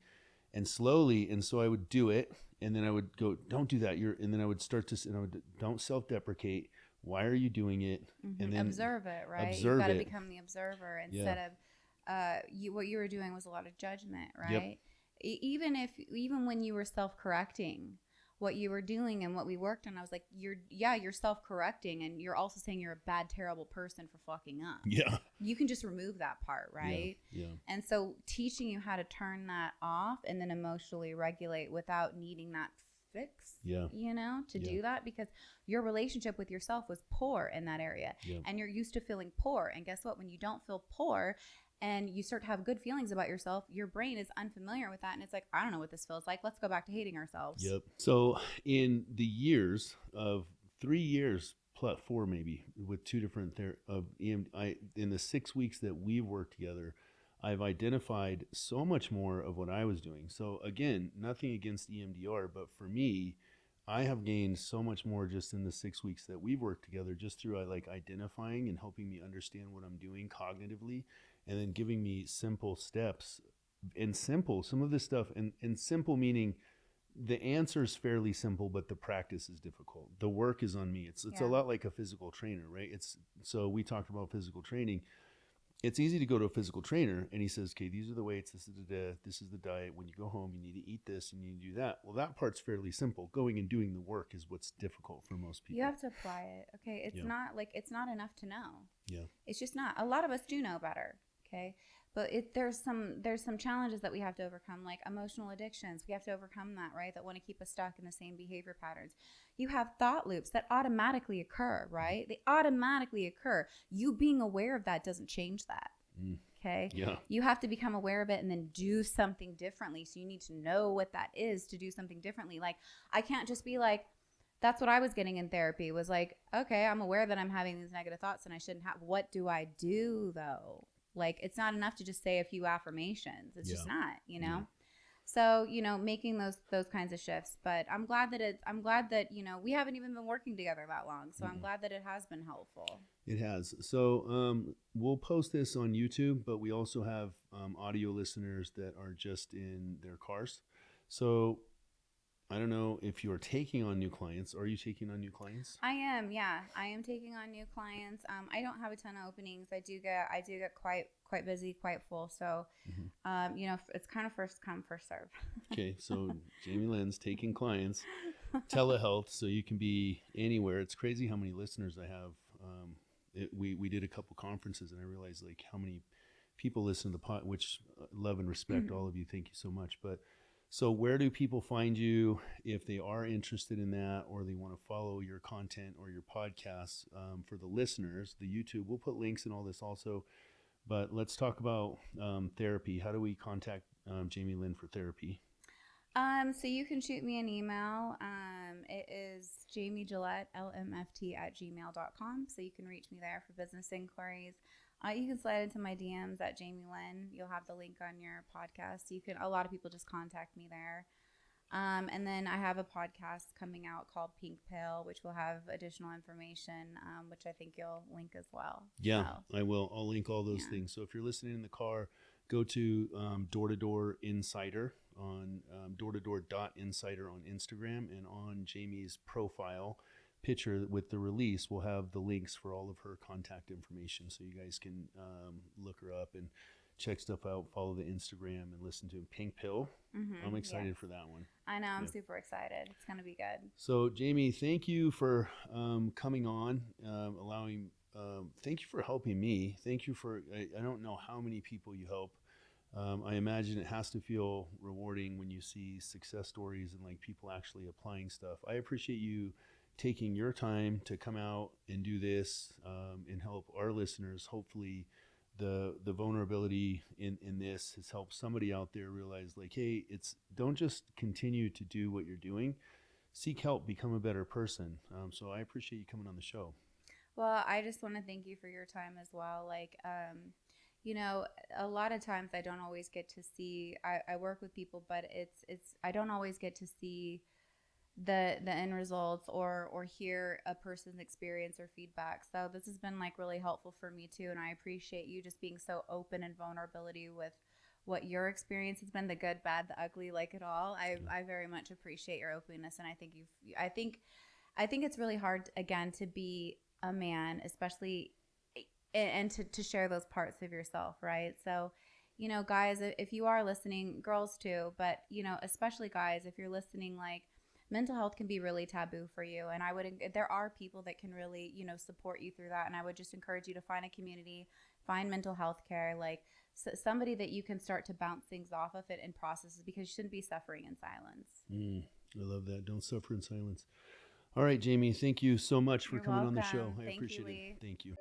and slowly. And so I would do it. And then I would go, don't do that. And then I would start to, and I would, don't self-deprecate. Why are you doing it? And then observe it, right? Observe You've got to it. become the observer instead of, what you were doing was a lot of judgment, right? Yep. Even when you were self-correcting what you were doing and what we worked on, I was like, you're self-correcting, and you're also saying you're a bad, terrible person for fucking up. Yeah. You can just remove that part, right? Yeah. And so teaching you how to turn that off and then emotionally regulate without needing that fix, to do that, because your relationship with yourself was poor in that area, and you're used to feeling poor. And guess what? When you don't feel poor and you start to have good feelings about yourself, your brain is unfamiliar with that, and it's like, I don't know what this feels like. Let's go back to hating ourselves. Yep. So in the years of 3 years plus 4 maybe with two different in the 6 weeks that we've worked together, I've identified so much more of what I was doing. So again, nothing against EMDR, but for me, I have gained so much more just in the 6 weeks that we've worked together, just through like identifying and helping me understand what I'm doing cognitively, and then giving me simple steps. And simple, some of this stuff, and simple meaning the answer is fairly simple, but the practice is difficult. The work is on me. It's a lot like a physical trainer, right? So we talked about physical training. It's easy to go to a physical trainer and he says, okay, these are the weights, this is the diet. When you go home, you need to eat this, you need to do that. Well, that part's fairly simple. Going and doing the work is what's difficult for most people. You have to apply it. Okay. It's not enough to know. Yeah. It's just not. A lot of us do know better. Okay. But there's some challenges that we have to overcome, like emotional addictions. We have to overcome that, right? That want to keep us stuck in the same behavior patterns. You have thought loops that automatically occur, right? They automatically occur. You being aware of that doesn't change that. Okay? Yeah. You have to become aware of it and then do something differently. So you need to know what that is to do something differently. Like, I can't just be like, that's what I was getting in therapy, was like, okay, I'm aware that I'm having these negative thoughts and I shouldn't have. What do I do though? Like, it's not enough to just say a few affirmations. It's just not, Yeah. So, making those kinds of shifts. But I'm glad that, we haven't even been working together that long. So I'm glad that it has been helpful. It has. So we'll post this on YouTube, but we also have audio listeners that are just in their cars. So I don't know if you're taking on new clients. Are you taking on new clients? I am, yeah. I am taking on new clients. I don't have a ton of openings. I do get quite busy, quite full. So, it's kind of first come, first serve. Okay, so Jamie Lynn's taking clients, telehealth, so you can be anywhere. It's crazy how many listeners I have. We did a couple conferences, and I realized like how many people listen to the pod, which love and respect all of you. Thank you so much. But So where do people find you if they are interested in that, or they want to follow your content or your podcasts? For the listeners, the YouTube, we'll put links in all this also. But let's talk about therapy. How do we contact Jamie Lynn for therapy? So you can shoot me an email. It is jamiegillette@lmft@gmail.com. So you can reach me there for business inquiries. You can slide into my DMs at Jamie Lynn. You'll have the link on your podcast. A lot of people just contact me there. And then I have a podcast coming out called Pink Pill, which will have additional information, which I think you'll link as well. Yeah, so, I will. I'll link all those things. So if you're listening in the car, go to Door2Door Insider on Door2Door.insider on Instagram, and on Jamie's profile picture with the release, we'll have the links for all of her contact information, so you guys can look her up and check stuff out, follow the Instagram, and listen to Pink Pill. I'm excited for that one. I know, I'm super excited. It's going to be good. So Jamie, thank you for coming on, thank you for helping me. Thank you for, I don't know how many people you help. I imagine it has to feel rewarding when you see success stories and like people actually applying stuff. I appreciate you taking your time to come out and do this and help our listeners. Hopefully the vulnerability in this has helped somebody out there realize, like, hey, don't just continue to do what you're doing. Seek help, become a better person. So I appreciate you coming on the show. Well, I just want to thank you for your time as well. Like, a lot of times I don't always get to see, I work with people, but I don't always get to see the end results or hear a person's experience or feedback. So this has been like really helpful for me too. And I appreciate you just being so open and vulnerability with what your experience has been, the good, bad, the ugly, like it all. I very much appreciate your openness. And I think I think it's really hard, again, to be a man, especially, and to share those parts of yourself, right? So, guys, if you are listening, girls too, but, especially guys, if you're listening, like, mental health can be really taboo for you. And there are people that can really, support you through that. And I would just encourage you to find a community, find mental health care, like somebody that you can start to bounce things off of it and processes, because you shouldn't be suffering in silence. I love that. Don't suffer in silence. All right, Jamie, thank you so much for coming on the show. I appreciate it. Thank you.